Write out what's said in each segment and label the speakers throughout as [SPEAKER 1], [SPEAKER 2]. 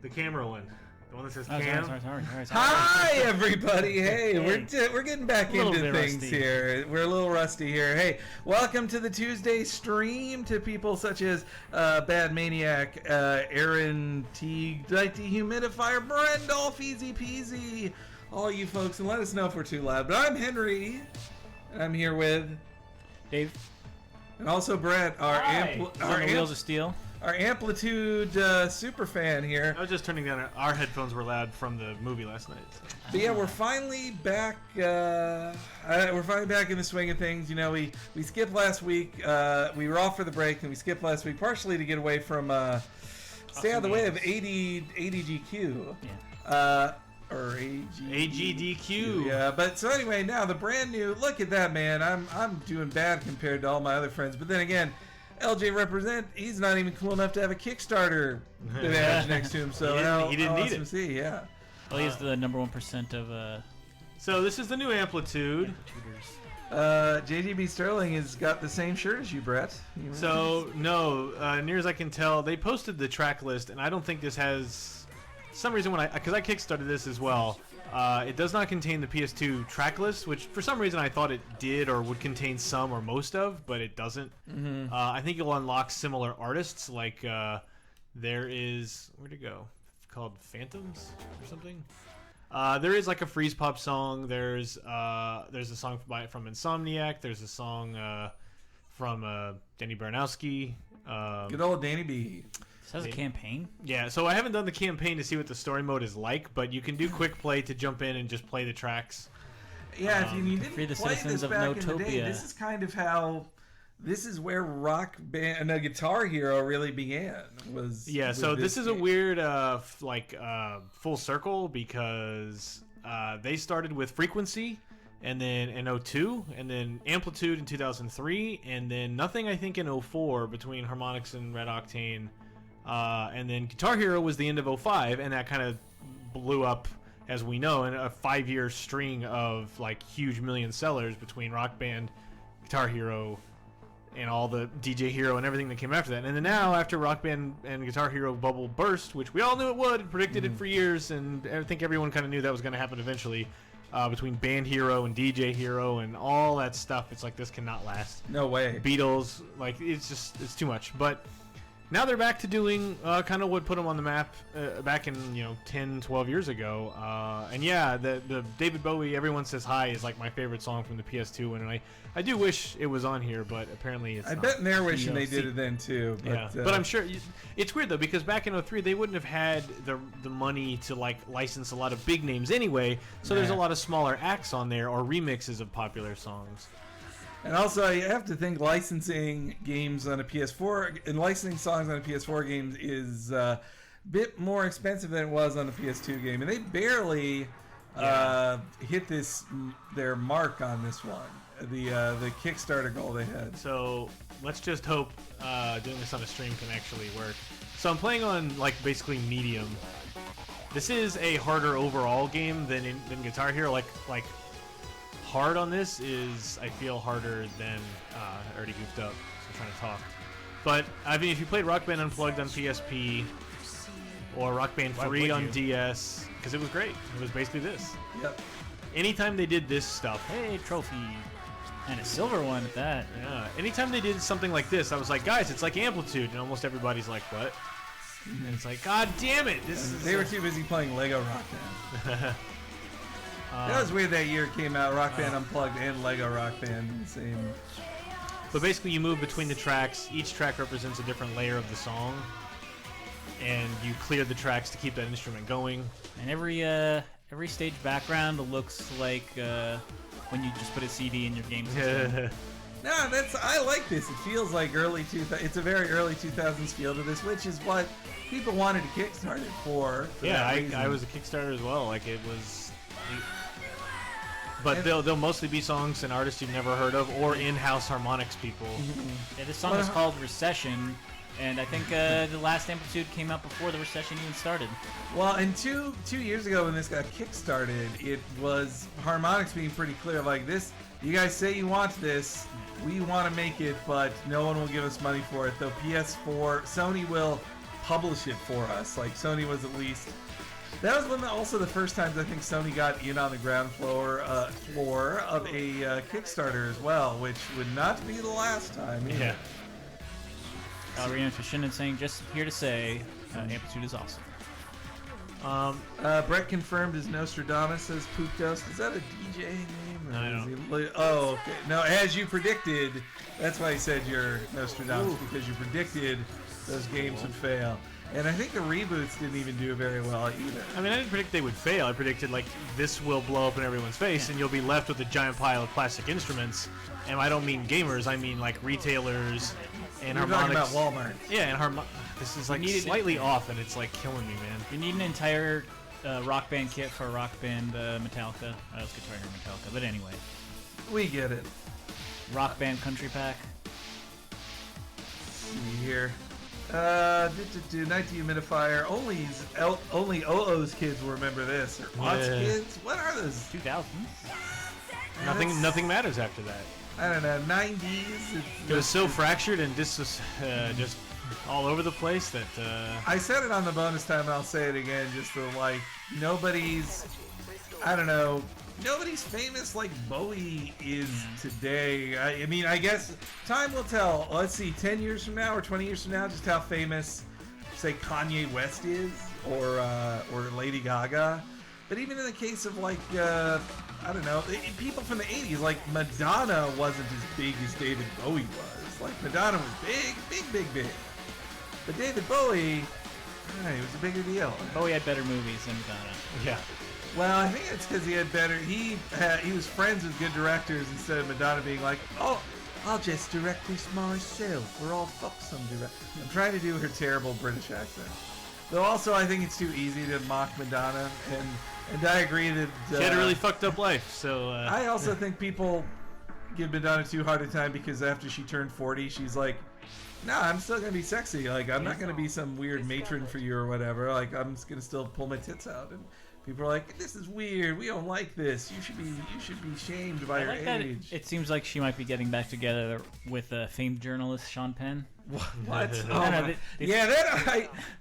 [SPEAKER 1] The camera one. The one that says cam.
[SPEAKER 2] Sorry.
[SPEAKER 3] Hi, everybody. Hey, we're getting back into things
[SPEAKER 2] rusty
[SPEAKER 3] here. We're a little rusty here. Hey, welcome to the Tuesday stream to people such as Bad Maniac, Aaron Teague, Light Dehumidifier, Brendolph, Easy Peasy, all you folks, and let us know if we're too loud. But I'm Henry, and I'm here with
[SPEAKER 2] Dave,
[SPEAKER 3] and also Brett, our
[SPEAKER 2] Wheels of Steel.
[SPEAKER 3] Our Amplitude super fan here.
[SPEAKER 1] I was just turning down. Our headphones were loud from the movie last night. So.
[SPEAKER 3] But yeah, we're finally back. We're finally back in the swing of things. You know, we skipped last week. We were off for the break, and we skipped last week partially to get away from stay out of the way of ADGQ.
[SPEAKER 2] Yeah.
[SPEAKER 3] Or
[SPEAKER 1] AGDQ.
[SPEAKER 3] Yeah, but so anyway, now the brand new. Look at that, man. I'm doing bad compared to all my other friends. But then again, LJ represent. He's not even cool enough to have a Kickstarter badge next to him. So
[SPEAKER 1] he didn't need it.
[SPEAKER 3] See, yeah.
[SPEAKER 2] Well, he's the number 1% of.
[SPEAKER 1] So this is the new Amplitude.
[SPEAKER 3] JGB Sterling has got the same shirt as you, Brett.
[SPEAKER 1] So no, near as I can tell, they posted the track list, and I don't think this has some reason because I kickstarted this as well. It does not contain the PS2 track list, which for some reason I thought it did or would contain some or most of, but it doesn't.
[SPEAKER 3] Mm-hmm.
[SPEAKER 1] I think you'll unlock similar artists, like there is, where'd it go? It's called Phantoms or something. There is like a Freeze Pop song. There's a song from Insomniac. There's a song from Danny Baranowski.
[SPEAKER 3] Good old Danny B.
[SPEAKER 2] This has a campaign?
[SPEAKER 1] Yeah, so I haven't done the campaign to see what the story mode is like, but you can do quick play to jump in and just play the tracks.
[SPEAKER 3] Yeah, if you didn't
[SPEAKER 2] free the
[SPEAKER 3] play
[SPEAKER 2] citizens
[SPEAKER 3] this
[SPEAKER 2] of
[SPEAKER 3] back in the day,
[SPEAKER 2] Notopia.
[SPEAKER 3] this is kind of how... This is where Rock Band, Guitar Hero really began.
[SPEAKER 1] So this is a weird full circle because they started with Frequency, and then in 02, and then Amplitude in 2003, and then nothing I think in 04 between Harmonix and Red Octane. And then Guitar Hero was the end of 05, and that kind of blew up, as we know, in a 5-year string of like huge million sellers between Rock Band, Guitar Hero, and all the DJ Hero and everything that came after that. And then now, after Rock Band and Guitar Hero bubble burst, which we all knew it would, and predicted it for years, and I think everyone kind of knew that was going to happen eventually, between Band Hero and DJ Hero and all that stuff, it's like, this cannot last.
[SPEAKER 3] No way.
[SPEAKER 1] Beatles, like, it's too much. But now they're back to doing kind of what put them on the map back in 10, 12 years ago. And yeah, the David Bowie "Everyone Says Hi" is like my favorite song from the PS2 one, and I do wish it was on here, but apparently it's not.
[SPEAKER 3] I bet they're wishing they did it then too. But,
[SPEAKER 1] yeah, but I'm sure it's weird though, because back in 03 they wouldn't have had the money to like license a lot of big names anyway. So there's a lot of smaller acts on there or remixes of popular songs.
[SPEAKER 3] And also, you have to think licensing games on a PS4 and licensing songs on a PS4 game is a bit more expensive than it was on the PS2 game, and they barely hit their mark on this one. The Kickstarter goal they had.
[SPEAKER 1] So let's just hope doing this on a stream can actually work. So I'm playing on like basically medium. This is a harder overall game than Guitar Hero. Like. Hard on this is, I feel, harder than I already goofed up, so I'm trying to talk. But I mean, if you played Rock Band Unplugged on PSP or Rock Band 3 on DS, because it was great. It was basically this.
[SPEAKER 3] Yep.
[SPEAKER 1] Anytime they did this stuff,
[SPEAKER 2] Hey, trophy. And a silver one at that.
[SPEAKER 1] yeah. Anytime they did something like this, I was like, guys, it's like Amplitude, and almost everybody's like, what? And it's like, God damn it!
[SPEAKER 3] They were too busy playing Lego Rock Band. That was weird that year it came out, Rock Band Unplugged and Lego Rock Band in the same.
[SPEAKER 1] But basically, you move between the tracks. Each track represents a different layer of the song, and you clear the tracks to keep that instrument going.
[SPEAKER 2] And every stage background looks like when you just put a CD in your game system.
[SPEAKER 3] No, I like this. It feels like early 2000s. It's a very early 2000s feel to this, which is what people wanted to kickstart it for
[SPEAKER 1] Yeah, I was a Kickstarter as well. Like, it was. But they'll mostly be songs and artists you've never heard of, or in-house Harmonix people.
[SPEAKER 2] Yeah, this song is called Recession, And I think the last Amplitude came out before the recession even started.
[SPEAKER 3] Well, and two years ago when this got kickstarted, it was Harmonix being pretty clear, like this. You guys say you want this, we want to make it, but no one will give us money for it. Though PS4, Sony will publish it for us. Like Sony was at least. That was also the first time I think Sony got in on the ground floor of a Kickstarter as well, which would not be the last time. Either.
[SPEAKER 1] Yeah.
[SPEAKER 2] Alriana Fishin saying, just here to say, Amplitude is awesome.
[SPEAKER 3] Brett confirmed his Nostradamus as Poop Dust. Is that a DJ name? Or
[SPEAKER 1] I
[SPEAKER 3] is
[SPEAKER 1] don't.
[SPEAKER 3] he oh, okay. No, as you predicted, that's why I said you're Nostradamus, because you predicted those games would fail. And I think the reboots didn't even do very well either.
[SPEAKER 1] I mean, I didn't predict they would fail. I predicted, like, this will blow up in everyone's face, and you'll be left with a giant pile of plastic instruments. And I don't mean gamers, I mean, like, retailers and
[SPEAKER 3] You're
[SPEAKER 1] Harmonix.
[SPEAKER 3] talking about Walmart.
[SPEAKER 1] Yeah, and this is, like, slightly off, and it's, like, killing me, man.
[SPEAKER 2] You need an entire rock band kit for rock band Metallica. I was Guitar Hero Metallica, but anyway.
[SPEAKER 3] We get it.
[SPEAKER 2] Rock band country pack.
[SPEAKER 3] Let's see here. Night Dehumidifier. Only OO's kids will remember this. Or Watts kids? What are those?
[SPEAKER 2] 2000s?
[SPEAKER 1] Nothing matters after that.
[SPEAKER 3] I don't know. 90s.
[SPEAKER 1] It was so fractured and just all over the place that.
[SPEAKER 3] I said it on the bonus time, and I'll say it again. Just the like, nobody's. I don't know. Nobody's famous like Bowie is today. I mean, I guess time will tell. Let's see, 10 years from now or 20 years from now, just how famous, say, Kanye West is or Lady Gaga. But even in the case of like, I don't know, people from the 80s, like Madonna wasn't as big as David Bowie was. Like Madonna was big. But David Bowie, I don't know, he was a bigger deal.
[SPEAKER 2] Bowie had better movies than Madonna.
[SPEAKER 1] Yeah.
[SPEAKER 3] Well, I think it's because he had better. He was friends with good directors instead of Madonna being like, "Oh, I'll just direct this myself," or "I'll fuck some director." I'm trying to do her terrible British accent. Though also, I think it's too easy to mock Madonna, and I agree that
[SPEAKER 1] She had a really fucked up life. So
[SPEAKER 3] I also think people give Madonna too hard a time because after she turned 40, she's like, "No, I'm still gonna be sexy. Like, I'm not gonna be some weird matron for you or whatever. Like, I'm just gonna still pull my tits out." And people are like, "This is weird. We don't like this. You should be shamed by
[SPEAKER 2] I
[SPEAKER 3] your
[SPEAKER 2] like that
[SPEAKER 3] age."
[SPEAKER 2] it seems like she might be getting back together with famed journalist Sean Penn.
[SPEAKER 3] What?
[SPEAKER 2] No, no,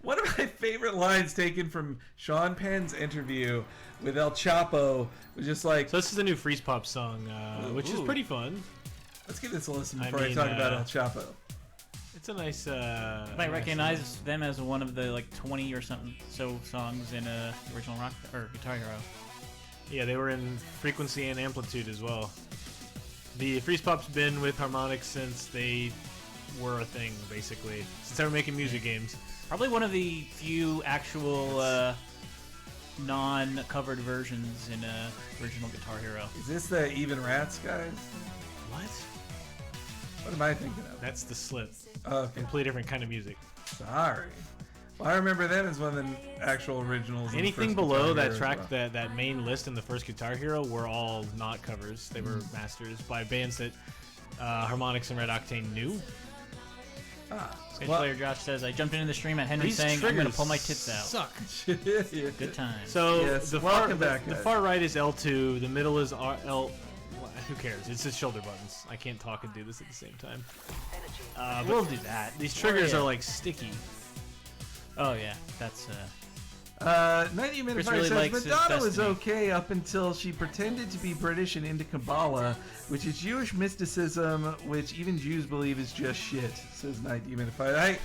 [SPEAKER 3] One of my favorite lines taken from Sean Penn's interview with El Chapo was just like,
[SPEAKER 1] So this is the new Freeze Pop song, which is pretty fun.
[SPEAKER 3] let's give this a listen
[SPEAKER 1] I
[SPEAKER 3] before I
[SPEAKER 1] mean,
[SPEAKER 3] talk about El Chapo.
[SPEAKER 1] It's a nice.
[SPEAKER 2] I might recognize them as one of the like 20 or something songs in original rock or Guitar Hero.
[SPEAKER 1] Yeah, they were in Frequency and Amplitude as well. The Freeze Pop's been with Harmonix since they were a thing, basically. Since they were making music games.
[SPEAKER 2] Probably one of the few actual non-covered versions in original Guitar Hero.
[SPEAKER 3] Is this the Even Rats guys?
[SPEAKER 1] What?
[SPEAKER 3] What am I thinking of?
[SPEAKER 1] That's the Slip.
[SPEAKER 3] Oh, okay.
[SPEAKER 1] Completely different kind of music.
[SPEAKER 3] Sorry. Well, I remember them as one of the actual originals. in the
[SPEAKER 1] Anything
[SPEAKER 3] first
[SPEAKER 1] below
[SPEAKER 3] Guitar
[SPEAKER 1] that
[SPEAKER 3] Hero as
[SPEAKER 1] track,
[SPEAKER 3] well.
[SPEAKER 1] that main list in the first Guitar Hero were all not covers. They were masters by bands that Harmonix and Red Octane knew.
[SPEAKER 2] Sketch
[SPEAKER 3] Well-
[SPEAKER 2] Player Josh says, I jumped into the stream at Henry
[SPEAKER 1] These
[SPEAKER 2] saying, I'm going to
[SPEAKER 1] triggers
[SPEAKER 2] pull my tits out.
[SPEAKER 1] Suck.
[SPEAKER 2] Good times.
[SPEAKER 1] So
[SPEAKER 3] Yes,
[SPEAKER 1] the
[SPEAKER 3] welcome back,
[SPEAKER 1] the
[SPEAKER 3] guys.
[SPEAKER 1] far right is L2. The middle is L. Who cares? It's just shoulder buttons. I can't talk and do this at the same time.
[SPEAKER 2] We'll do that.
[SPEAKER 1] These triggers
[SPEAKER 2] yeah.
[SPEAKER 1] are like sticky.
[SPEAKER 2] Oh, yeah. That's...
[SPEAKER 3] 90 Minute
[SPEAKER 2] Chris
[SPEAKER 3] Fire
[SPEAKER 2] really
[SPEAKER 3] says
[SPEAKER 2] likes his
[SPEAKER 3] Madonna was
[SPEAKER 2] Destiny.
[SPEAKER 3] okay up until she pretended to be British and into Kabbalah, which is Jewish mysticism, which even Jews believe is just shit, says 90 Minute Fire.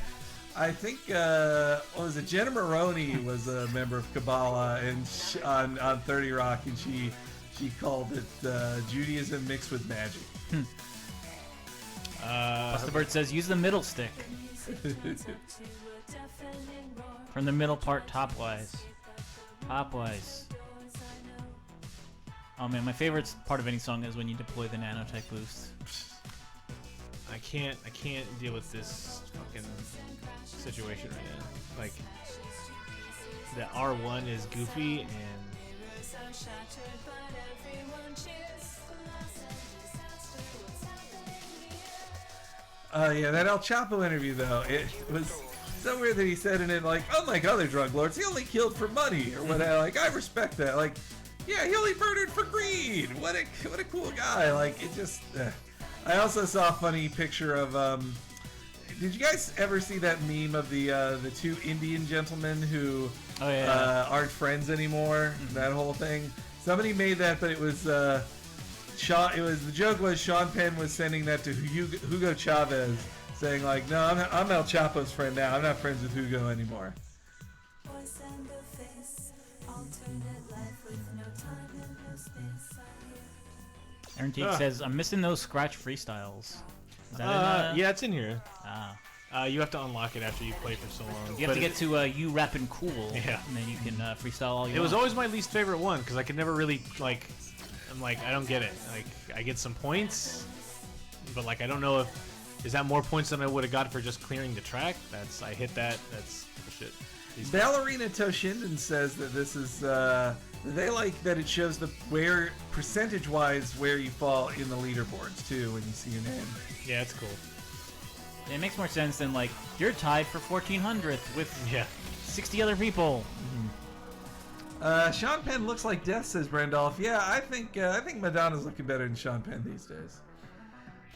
[SPEAKER 3] I think, what was it, Jenna Maroney was a member of Kabbalah and on 30 Rock, and she called it Judaism mixed with magic.
[SPEAKER 2] Busta Bird says, use the middle stick. From the middle part, topwise. Topwise. Oh man, my favorite part of any song is when you deploy the nanotech boost.
[SPEAKER 1] I can't deal with this fucking situation right now. Like the R1 is goofy and
[SPEAKER 3] Yeah, that El Chapo interview, though, it was so weird that he said in it, like, unlike other drug lords, he only killed for money, or whatever. Like, I respect that. Like, yeah, he only murdered for greed. What a cool guy. Like, it just... I also saw a funny picture of... did you guys ever see that meme of the two Indian gentlemen who aren't friends anymore? That whole thing? Somebody made that, but it was... the joke was Sean Penn was sending that to Hugo Chavez, saying like, "No, I'm El Chapo's friend now. I'm not friends with Hugo anymore."
[SPEAKER 2] Aaron Teague says, "I'm missing those scratch freestyles." Is that
[SPEAKER 1] yeah, it's in here.
[SPEAKER 2] Ah.
[SPEAKER 1] You have to unlock it after you play for so long.
[SPEAKER 2] You have to get to you rapping cool,
[SPEAKER 1] yeah,
[SPEAKER 2] and then you can freestyle all you want.
[SPEAKER 1] It was always my least favorite one because I could never really like. I'm like, I don't get it. Like, I get some points, but like, I don't know if is that more points than I would have got for just clearing the track. I hit that. That's bullshit.
[SPEAKER 3] Ballerina Toshinden says that this is they like that it shows where percentage-wise where you fall in the leaderboards too when you see your name.
[SPEAKER 1] Yeah, it's cool.
[SPEAKER 2] It makes more sense than like you're tied for 1400th with 60 other people.
[SPEAKER 3] Sean Penn looks like death, says Brandolph. Yeah, I think Madonna's looking better than Sean Penn these days.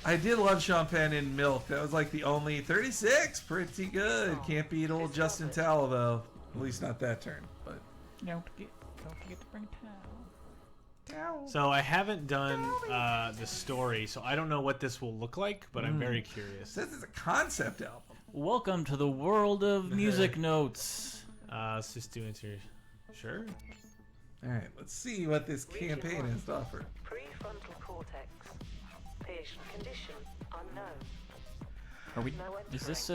[SPEAKER 3] I did love Sean Penn in Milk. That was like the only 36. Pretty good. Can't beat old Justin Towell though. At least not that turn. But
[SPEAKER 2] don't forget to bring towel.
[SPEAKER 1] So I haven't done the story, so I don't know what this will look like, but I'm very curious.
[SPEAKER 3] This is a concept album.
[SPEAKER 2] Welcome to the world of music notes.
[SPEAKER 1] Let's just do it here. Sure.
[SPEAKER 3] All right, let's see what this campaign has to offer.
[SPEAKER 4] Prefrontal cortex. Patient condition unknown.
[SPEAKER 2] Are we? Is this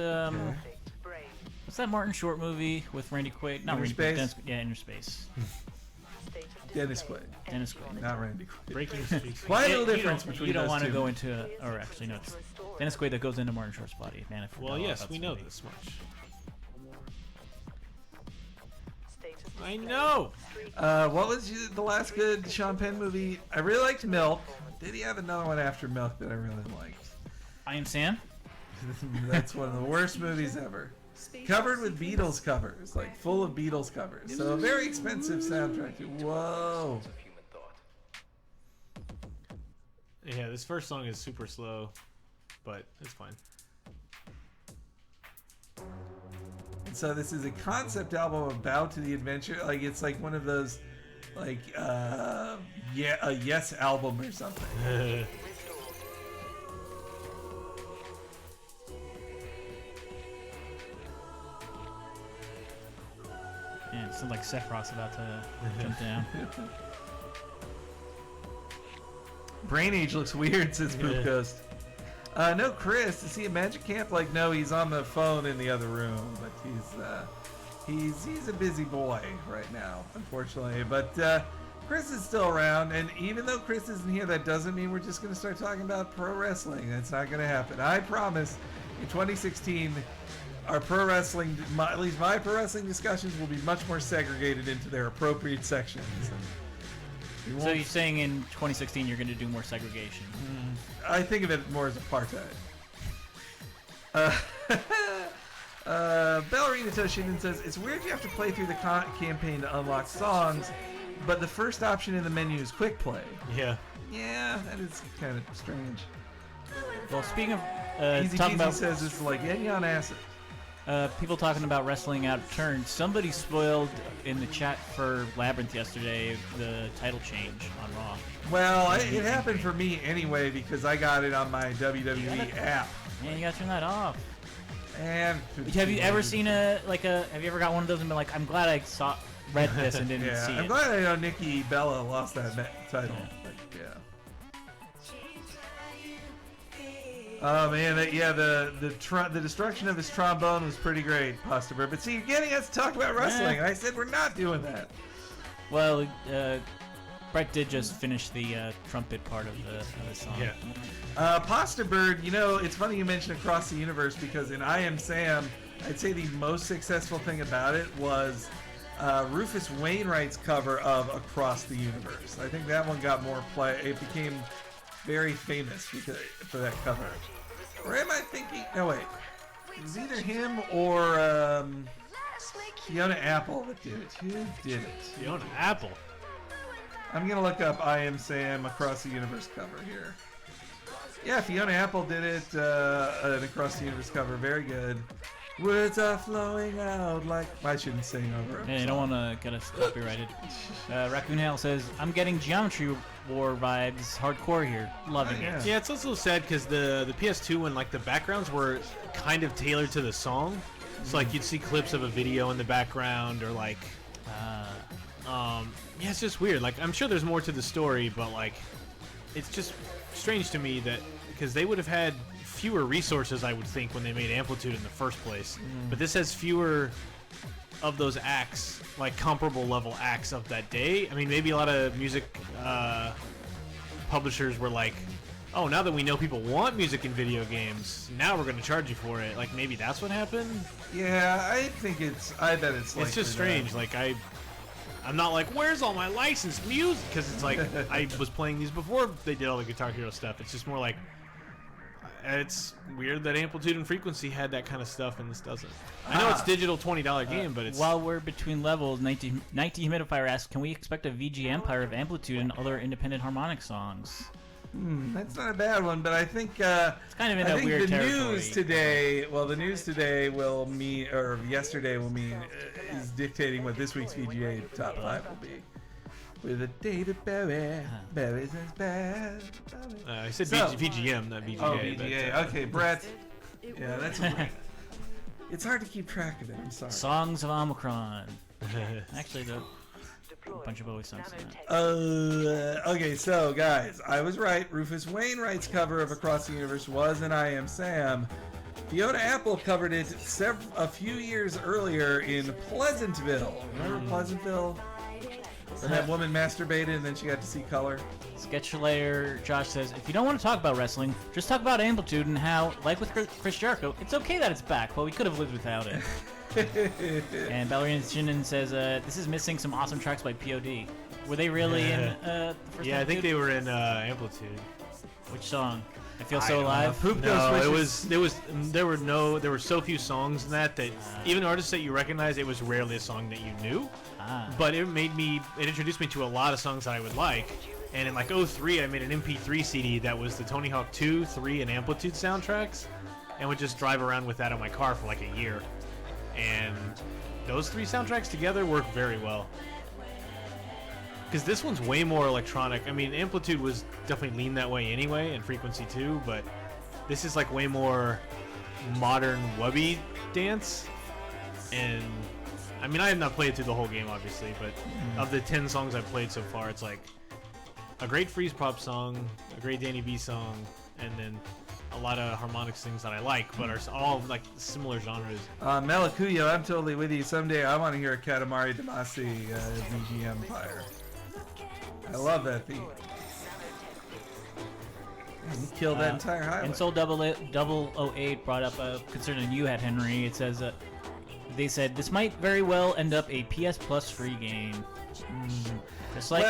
[SPEAKER 2] what's that Martin Short movie with Randy Quaid? Not Randy Quaid. Inner Space.
[SPEAKER 3] Dennis Quaid.
[SPEAKER 2] Dennis Quaid.
[SPEAKER 3] Not Randy Quaid.
[SPEAKER 1] Breaking Street.
[SPEAKER 3] Why a little difference between
[SPEAKER 2] you don't
[SPEAKER 3] those
[SPEAKER 2] want to
[SPEAKER 3] two?
[SPEAKER 2] go into, or actually no, it's Dennis Quaid that goes into Martin Short's body. Man, I forgot
[SPEAKER 1] Well,
[SPEAKER 2] all
[SPEAKER 1] yes,
[SPEAKER 2] about
[SPEAKER 1] we
[SPEAKER 2] this
[SPEAKER 1] know
[SPEAKER 2] movie.
[SPEAKER 1] this much. I know.
[SPEAKER 3] What was the last good Sean Penn movie? I really liked Milk. Did he have another one after Milk that I really liked?
[SPEAKER 2] I Am Sam.
[SPEAKER 3] That's one of the worst movies ever. Covered with Beatles covers, like full of Beatles covers. So a very expensive soundtrack. Whoa.
[SPEAKER 1] Yeah, this first song is super slow, but it's fine.
[SPEAKER 3] So this is a concept album about the adventure. Like it's like one of those, like a Yes album or something.
[SPEAKER 2] Yeah, it sounds like Sephiroth's about to jump down.
[SPEAKER 3] Brain Age looks weird, says Poop Ghost. No, Chris, is he at Magic Camp? Like, no, he's on the phone in the other room, but he's a busy boy right now, unfortunately. But Chris is still around, and even though Chris isn't here, that doesn't mean we're just going to start talking about pro wrestling. That's not going to happen. I promise, in 2016, our pro wrestling, at least my pro wrestling discussions, will be much more segregated into their appropriate sections.
[SPEAKER 2] So you're saying in 2016 you're going to do more segregation?
[SPEAKER 3] I think of it more as apartheid. Ballerina Toshinden says, it's weird you have to play through the campaign to unlock songs, but the first option in the menu is quick play.
[SPEAKER 1] Yeah.
[SPEAKER 3] Yeah, that is kind of strange.
[SPEAKER 2] Well, speaking of
[SPEAKER 3] Easy
[SPEAKER 2] talking
[SPEAKER 3] Cheesy
[SPEAKER 2] about
[SPEAKER 3] says it's like Eddie on acid.
[SPEAKER 2] people talking about wrestling out of turn, somebody spoiled in the chat for Labyrinth yesterday the title change on Raw.
[SPEAKER 3] Well, it happened for me anyway because I got it on my WWE app.
[SPEAKER 2] Man, you gotta turn that off.
[SPEAKER 3] And
[SPEAKER 2] Have you ever seen have you ever got one of those and been like, I'm glad I read this and didn't see it?
[SPEAKER 3] I'm glad I know Nikki Bella lost that title.
[SPEAKER 2] Yeah.
[SPEAKER 3] But, yeah. Oh man, the destruction of his trombone was pretty great, Pasta Bird. But see, you're getting us to talk about wrestling, and I said we're not doing that.
[SPEAKER 2] Well, Brett did just finish the trumpet part of the song.
[SPEAKER 1] Yeah.
[SPEAKER 3] Pasta Bird, it's funny you mentioned Across the Universe because in I Am Sam, I'd say the most successful thing about it was Rufus Wainwright's cover of Across the Universe. I think that one got more play. It became very famous for that cover. Or am I thinking? No, wait. It was either him or Fiona Apple that did it. Who did it?
[SPEAKER 1] Fiona Apple.
[SPEAKER 3] I'm gonna look up I Am Sam Across the Universe cover here. Yeah, Fiona Apple did it. An Across the Universe cover, very good. Words are flowing out like I shouldn't sing over it.
[SPEAKER 2] Yeah, you don't want to get us copyrighted. Raccoon Hale says, "I'm getting Geometry War vibes, hardcore here, loving it."
[SPEAKER 1] Yeah, it's also sad because the PS2 when like the backgrounds were kind of tailored to the song, so like you'd see clips of a video in the background or like, yeah, it's just weird. Like I'm sure there's more to the story, but like, it's just strange to me that because they would have had fewer resources, I would think, when they made Amplitude in the first place. But this has fewer of those acts, like comparable level acts of that day. I mean, maybe a lot of music publishers were like, oh, now that we know people want music in video games, now we're going to charge you for it. Like, maybe that's what happened?
[SPEAKER 3] Yeah, I bet it's
[SPEAKER 1] It's just strange. Like, I'm not like, where's all my licensed music? Because it's like, I was playing these before they did all the Guitar Hero stuff. It's just more like, it's weird that Amplitude and Frequency had that kind of stuff and this doesn't. I know it's digital $20 game, but it's...
[SPEAKER 2] While we're between levels, 19 Humidifier asks, can we expect a VG Empire of Amplitude and other independent harmonic songs?
[SPEAKER 3] That's not a bad one, but I think
[SPEAKER 2] It's kind of in a weird
[SPEAKER 3] the
[SPEAKER 2] territory.
[SPEAKER 3] news today. Well, the news today will mean, or yesterday will mean, is dictating what this week's VGA top 5 will be. With a David Bowie, Bowie's as bad.
[SPEAKER 1] I said
[SPEAKER 3] So-
[SPEAKER 1] VGM, not VGA.
[SPEAKER 3] Oh,
[SPEAKER 1] but,
[SPEAKER 3] VGA. Okay, Brett. Yeah, that's. It's hard to keep track of it. I'm sorry.
[SPEAKER 2] Songs of Omicron. Actually, a bunch of Bowie songs.
[SPEAKER 3] Okay, so guys, I was right. Rufus Wainwright's cover of Across the Universe was an I Am Sam. Fiona Apple covered it a few years earlier in Pleasantville. Remember Pleasantville? Where that woman masturbated and then she got to see color.
[SPEAKER 2] Sketch Layer Josh says, if you don't want to talk about wrestling, just talk about Amplitude and how, like with Chris Jericho, it's okay that it's back, but we could have lived without it. And Ballerina Shinin says, this is missing some awesome tracks by POD. Were they really in the first
[SPEAKER 1] Yeah, I think
[SPEAKER 2] Amplitude?
[SPEAKER 1] they were in Amplitude.
[SPEAKER 2] Which song? I Feel So Alive?
[SPEAKER 1] There were so few songs in that even artists that you recognize, it was rarely a song that you knew. But it introduced me to a lot of songs that I would like. And in like 03, I made an MP3 CD that was the Tony Hawk 2, 3, and Amplitude soundtracks, and would just drive around with that in my car for like a year. And those 3 soundtracks together work very well. Because this one's way more electronic. I mean, Amplitude was definitely lean that way anyway, and Frequency too, but this is like way more modern wubby dance. And I mean, I have not played through the whole game, obviously, but of the 10 songs I've played so far, it's like a great Freeze Pop song, a great Danny B song, and then a lot of harmonics things that I like, but are all like similar genres.
[SPEAKER 3] Melakuyo, I'm totally with you. Someday I want to hear a Katamari Damacy VG Empire. I love that beat. You killed that entire highway.
[SPEAKER 2] And Soul 008 brought up a concern that you had, Henry. It says, they said, this might very well end up a PS Plus free game. Just like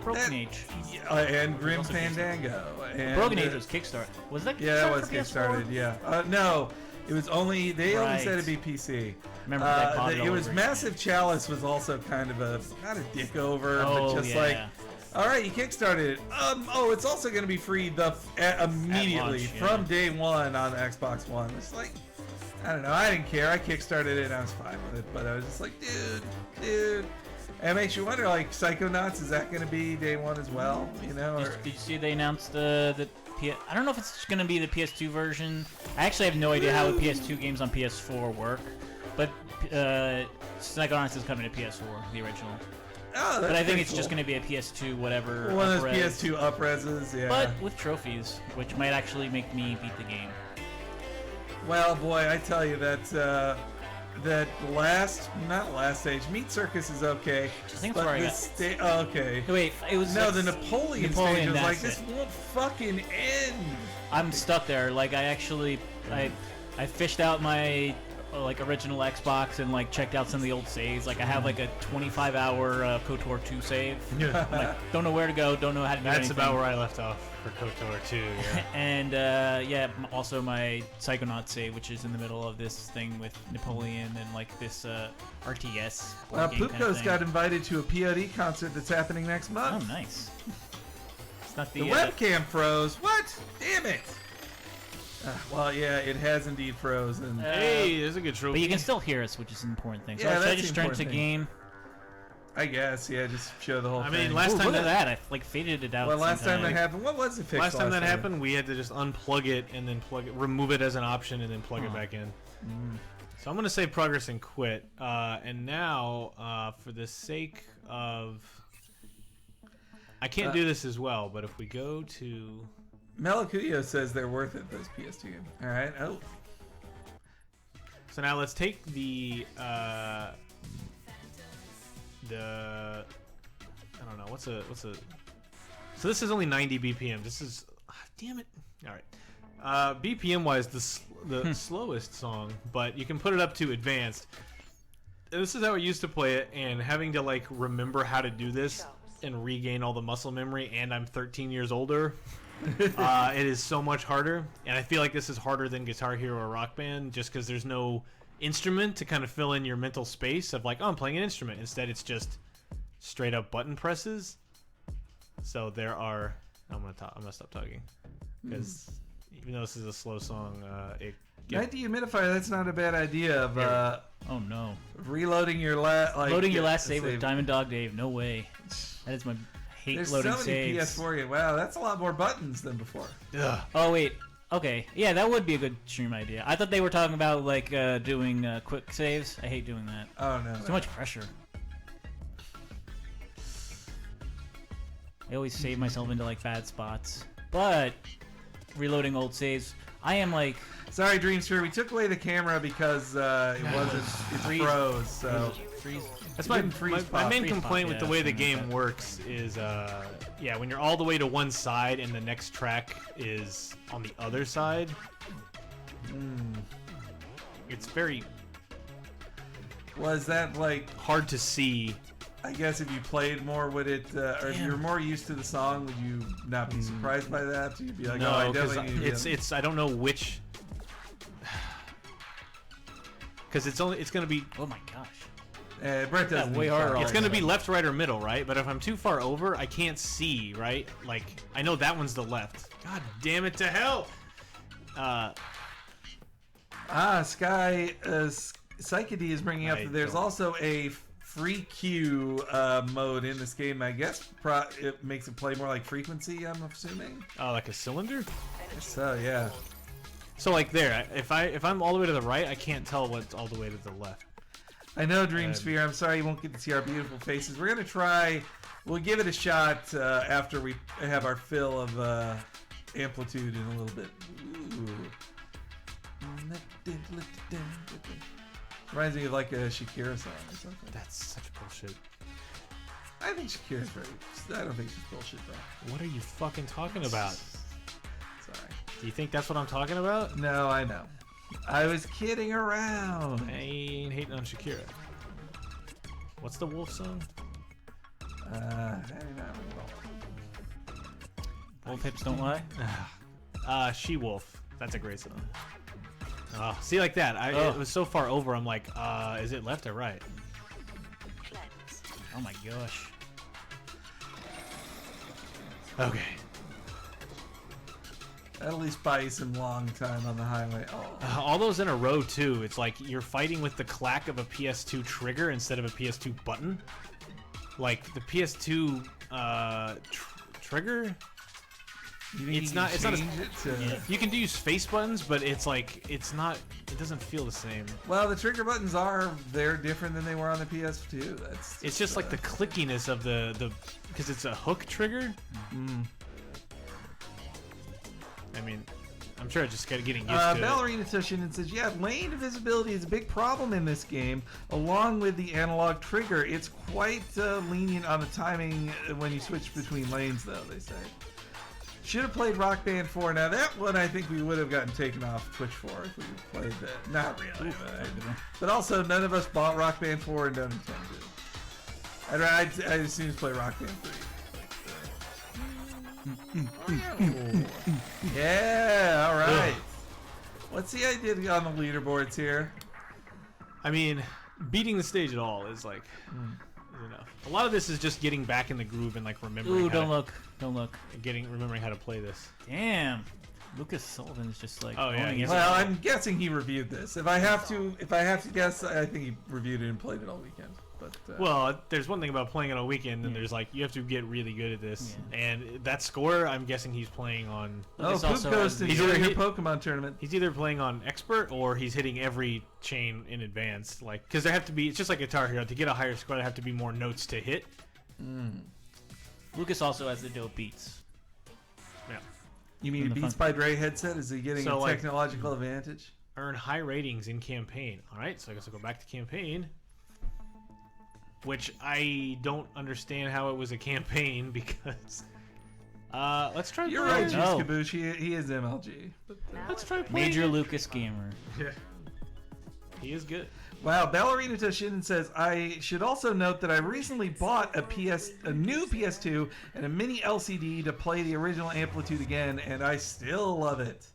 [SPEAKER 2] Broken Age.
[SPEAKER 3] And Grim
[SPEAKER 2] Also
[SPEAKER 3] Fandango. And,
[SPEAKER 2] Broken Age was Kickstarter. Was that Kickstarter?
[SPEAKER 3] Yeah, it was
[SPEAKER 2] for PS4?
[SPEAKER 3] Kickstarted, yeah. No, it was only, they only
[SPEAKER 2] Right.
[SPEAKER 3] said it'd be PC.
[SPEAKER 2] Remember they bought it all
[SPEAKER 3] it was
[SPEAKER 2] over
[SPEAKER 3] Massive Chalice was also kind of a, not a dick over,
[SPEAKER 2] Oh,
[SPEAKER 3] but just
[SPEAKER 2] yeah.
[SPEAKER 3] like, all right, you kickstarted it. Oh, it's also going to be free immediately
[SPEAKER 2] launch, yeah.
[SPEAKER 3] from day one on Xbox One. It's like, I don't know. I didn't care. I kickstarted it and I was fine with it. But I was just like, dude. And it makes you wonder, like, Psychonauts, is that going to be day one as well? You know? Or...
[SPEAKER 2] Did you see they announced the I don't know if it's going to be the PS2 version. I actually have no idea how the PS2 games on PS4 work. But Psychonauts is coming to PS4, the original.
[SPEAKER 3] Oh,
[SPEAKER 2] But I think it's just going to be a PS2 whatever.
[SPEAKER 3] one of those
[SPEAKER 2] up-res.
[SPEAKER 3] PS2 up-reses, yeah.
[SPEAKER 2] But with trophies, which might actually make me beat the game.
[SPEAKER 3] Well, boy, I tell you that not last stage. Meat Circus is okay.
[SPEAKER 2] I think that's where I got.
[SPEAKER 3] Okay.
[SPEAKER 2] Wait, it was
[SPEAKER 3] No, the Napoleon stage
[SPEAKER 2] Napoleon,
[SPEAKER 3] was like,
[SPEAKER 2] that's
[SPEAKER 3] this
[SPEAKER 2] it.
[SPEAKER 3] won't fucking end.
[SPEAKER 2] I'm stuck there. Like I actually, I fished out my like original Xbox and like checked out some of the old saves. Like I have like a 25-hour KOTOR 2 save.
[SPEAKER 1] Yeah.
[SPEAKER 2] Like, don't know where to go, don't know how to do
[SPEAKER 1] That's
[SPEAKER 2] anything.
[SPEAKER 1] about where I left off for KOTOR 2. Yeah.
[SPEAKER 2] And also my Psychonaut save, which is in the middle of this thing with Napoleon and like this RTS. board game kind of
[SPEAKER 3] Poopco's
[SPEAKER 2] thing.
[SPEAKER 3] got invited to a POD concert that's happening next
[SPEAKER 2] Oh,
[SPEAKER 3] month.
[SPEAKER 2] nice. It's not
[SPEAKER 3] The
[SPEAKER 2] the
[SPEAKER 3] webcam froze. What? Damn it. Well, yeah, it has indeed frozen.
[SPEAKER 1] Hey, there's a good trophy.
[SPEAKER 2] But you can still hear us, which is an important thing. So
[SPEAKER 3] Yeah,
[SPEAKER 2] should I
[SPEAKER 3] that's
[SPEAKER 2] just
[SPEAKER 3] the
[SPEAKER 2] turn to
[SPEAKER 3] important thing.
[SPEAKER 2] game?
[SPEAKER 3] I guess, yeah, just show the whole
[SPEAKER 1] I
[SPEAKER 3] thing.
[SPEAKER 1] mean, last
[SPEAKER 2] Ooh,
[SPEAKER 1] time
[SPEAKER 2] look at that! I like faded it out.
[SPEAKER 3] well, last time that
[SPEAKER 2] sometime.
[SPEAKER 3] happened, what was it fixed
[SPEAKER 1] Last time that happened, we had to just unplug it and then plug it, remove it as an option, and then plug it back in. So I'm gonna save progress and quit. And now, for the sake of, I can't do this as well. But if we go to,
[SPEAKER 3] Melacudio says they're worth it, those PS2 games. All right. Oh,
[SPEAKER 1] so now let's take the I don't know what's a. So this is only 90 BPM. This is, damn it. All right. BPM wise, the slowest song, but you can put it up to advanced. This is how I used to play it, and having to like remember how to do this and regain all the muscle memory, and I'm 13 years older. It is so much harder, and I feel like this is harder than Guitar Hero or Rock Band, just because there's no instrument to kind of fill in your mental space of like, oh, I'm playing an instrument. Instead, it's just straight up button presses. So there are. I'm gonna stop talking because even though this is a slow song, it.
[SPEAKER 3] night dehumidifier. That's not a bad idea of
[SPEAKER 2] Oh no!
[SPEAKER 3] reloading your
[SPEAKER 2] Loading your last save with Diamond Dog Dave. No way. That is my hate
[SPEAKER 3] There's
[SPEAKER 2] loading
[SPEAKER 3] so many
[SPEAKER 2] saves.
[SPEAKER 3] PS4 games. Wow, that's a lot more buttons than before.
[SPEAKER 1] Ugh.
[SPEAKER 2] Oh wait. Okay. Yeah, that would be a good stream idea. I thought they were talking about like doing quick saves. I hate doing that.
[SPEAKER 3] Oh no.
[SPEAKER 2] Too much pressure. I always save myself into like bad spots. But reloading old saves, I am like.
[SPEAKER 3] Sorry, Dreamsphere. We took away the camera because it wasn't. It froze. So
[SPEAKER 1] That's
[SPEAKER 3] It didn't freeze
[SPEAKER 1] my
[SPEAKER 3] pop.
[SPEAKER 1] main
[SPEAKER 2] Freeze
[SPEAKER 1] complaint
[SPEAKER 2] pop,
[SPEAKER 1] with the
[SPEAKER 2] yeah,
[SPEAKER 1] way the
[SPEAKER 2] something like
[SPEAKER 1] game
[SPEAKER 2] that.
[SPEAKER 1] works is, yeah, when you're all the way to one side and the next track is on the other side, it's very
[SPEAKER 3] was that like?
[SPEAKER 1] hard to see.
[SPEAKER 3] I guess if you played more, would it? Or if you're more used to the song, would you not be surprised by that? You'd be like, oh, I
[SPEAKER 1] No, because
[SPEAKER 3] definitely need to-
[SPEAKER 1] it's I don't know which, because it's gonna be
[SPEAKER 2] Oh my gosh.
[SPEAKER 3] Brett doesn't.
[SPEAKER 2] way
[SPEAKER 3] need
[SPEAKER 2] harder
[SPEAKER 3] to talk.
[SPEAKER 1] it's gonna be left, right, or middle, right? But if I'm too far over, I can't see, right? Like I know that one's the left. God damn it to hell!
[SPEAKER 3] Sky Psychedy is bringing up
[SPEAKER 1] I
[SPEAKER 3] that there's
[SPEAKER 1] don't-
[SPEAKER 3] also a free queue mode in this game. I guess it makes it play more like frequency. I'm assuming.
[SPEAKER 1] Oh, like a cylinder.
[SPEAKER 3] So yeah.
[SPEAKER 1] So like there, if I'm all the way to the right, I can't tell what's all the way to the left.
[SPEAKER 3] I know, Dreamsphere. I'm sorry you won't get to see our beautiful faces. We're gonna try. We'll give it a shot after we have our fill of Amplitude in a little bit. Ooh. Reminds me of like a Shakira song or something.
[SPEAKER 1] That's such bullshit.
[SPEAKER 3] I think Shakira's very. I don't think she's bullshit though.
[SPEAKER 1] What are you fucking talking about?
[SPEAKER 3] Sorry.
[SPEAKER 1] Do you think that's what I'm talking about?
[SPEAKER 3] No, I know. I was kidding around.
[SPEAKER 1] I ain't hating on Shakira. What's the Wolf song?
[SPEAKER 3] I don't know.
[SPEAKER 2] Wolf hips don't lie.
[SPEAKER 1] She Wolf. That's a great song. Oh, see, like that.
[SPEAKER 2] Oh.
[SPEAKER 1] It was so far over. I'm like, is it left or right?
[SPEAKER 4] Cleanse.
[SPEAKER 2] Oh my gosh.
[SPEAKER 1] Okay.
[SPEAKER 3] That'll at least buy you some long time on the highway. Oh.
[SPEAKER 1] All those in a row too. It's like you're fighting with the clack of a PS2 trigger instead of a PS2 button. Like the PS2 trigger.
[SPEAKER 3] You think
[SPEAKER 1] It's
[SPEAKER 3] you
[SPEAKER 1] not-
[SPEAKER 3] can
[SPEAKER 1] it's not as-
[SPEAKER 3] change it to-
[SPEAKER 2] Yeah.
[SPEAKER 1] You can use face buttons, but it's like it's not. It doesn't feel the same.
[SPEAKER 3] Well, the trigger buttons they're different than they were on the PS2. That's.
[SPEAKER 1] It's just like the clickiness of the because it's a hook trigger. I mean, I'm sure it's just getting used to it.
[SPEAKER 3] Ballerina Tushin says, yeah, lane visibility is a big problem in this game, along with the analog trigger. It's quite lenient on the timing when you switch between lanes, though, they say. Should have played Rock Band 4. Now that one I think we would have gotten taken off Twitch for if we played that. Not really. But also none of us bought Rock Band 4 and don't intend to. I'd as soon as play Rock Band 3. Yeah, alright. Let's see how I did on the leaderboards here.
[SPEAKER 1] I mean, beating the stage at all is like is enough. A lot of this is just getting back in the groove and like remembering.
[SPEAKER 2] Ooh, don't look.
[SPEAKER 1] Remembering how to play this.
[SPEAKER 2] Damn. Lucas Sullivan's just like.
[SPEAKER 1] Oh, yeah,
[SPEAKER 3] Well, I'm guessing he reviewed this. If I have to guess, I think he reviewed it and played it all weekend. But
[SPEAKER 1] well, there's one thing about playing it on a weekend, and there's like you have to get really good at this. And that score, I'm guessing he's playing on.
[SPEAKER 3] Poop Ghost is doing a Pokemon tournament.
[SPEAKER 1] He's either playing on expert or he's hitting every chain in advance. Like, because there have to be, it's just like Guitar Hero. To get a higher score, there have to be more notes to hit.
[SPEAKER 2] Lucas also has the dope beats.
[SPEAKER 1] Yeah.
[SPEAKER 3] You mean Beats by Dre headset? Is he getting a technological advantage?
[SPEAKER 1] Earn high ratings in campaign. All right, so I guess I'll go back to campaign. Which I don't understand how it was a campaign because. Let's try.
[SPEAKER 3] You're right, Juice Caboose. He is MLG. But,
[SPEAKER 1] let's try playing.
[SPEAKER 2] Major Lucas gamer.
[SPEAKER 1] Yeah. He is good.
[SPEAKER 3] Wow, Ballerina Toshinden says, I should also note that I recently bought a new PS2 and a mini LCD to play the original Amplitude again, and I still love it.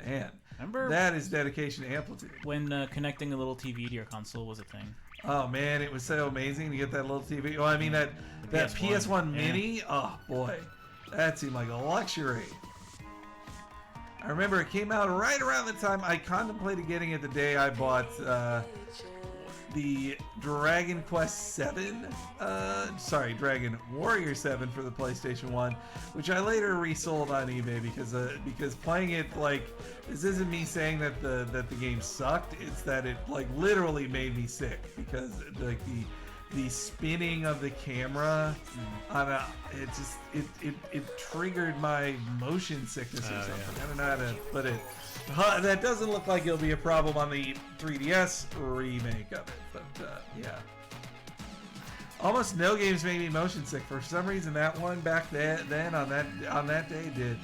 [SPEAKER 3] Man,
[SPEAKER 2] remember
[SPEAKER 3] that is dedication to Amplitude.
[SPEAKER 2] When connecting a little TV to your console was a thing.
[SPEAKER 3] Oh man, it was so amazing to get that little TV. Well, I mean that PS1 mini. Oh boy, that seemed like a luxury. I remember it came out right around the time I contemplated getting it the day I bought the Dragon Quest 7, Dragon Warrior 7 for the PlayStation 1, which I later resold on eBay because playing it, like, this isn't me saying that the game sucked, it's that it like literally made me sick because like the spinning of the camera on it triggered my motion sickness or something. Yeah. I don't know how to put it. That doesn't look like it'll be a problem on the 3DS remake of it, but yeah. Almost no games made me motion sick. For some reason, that one back then on that day did.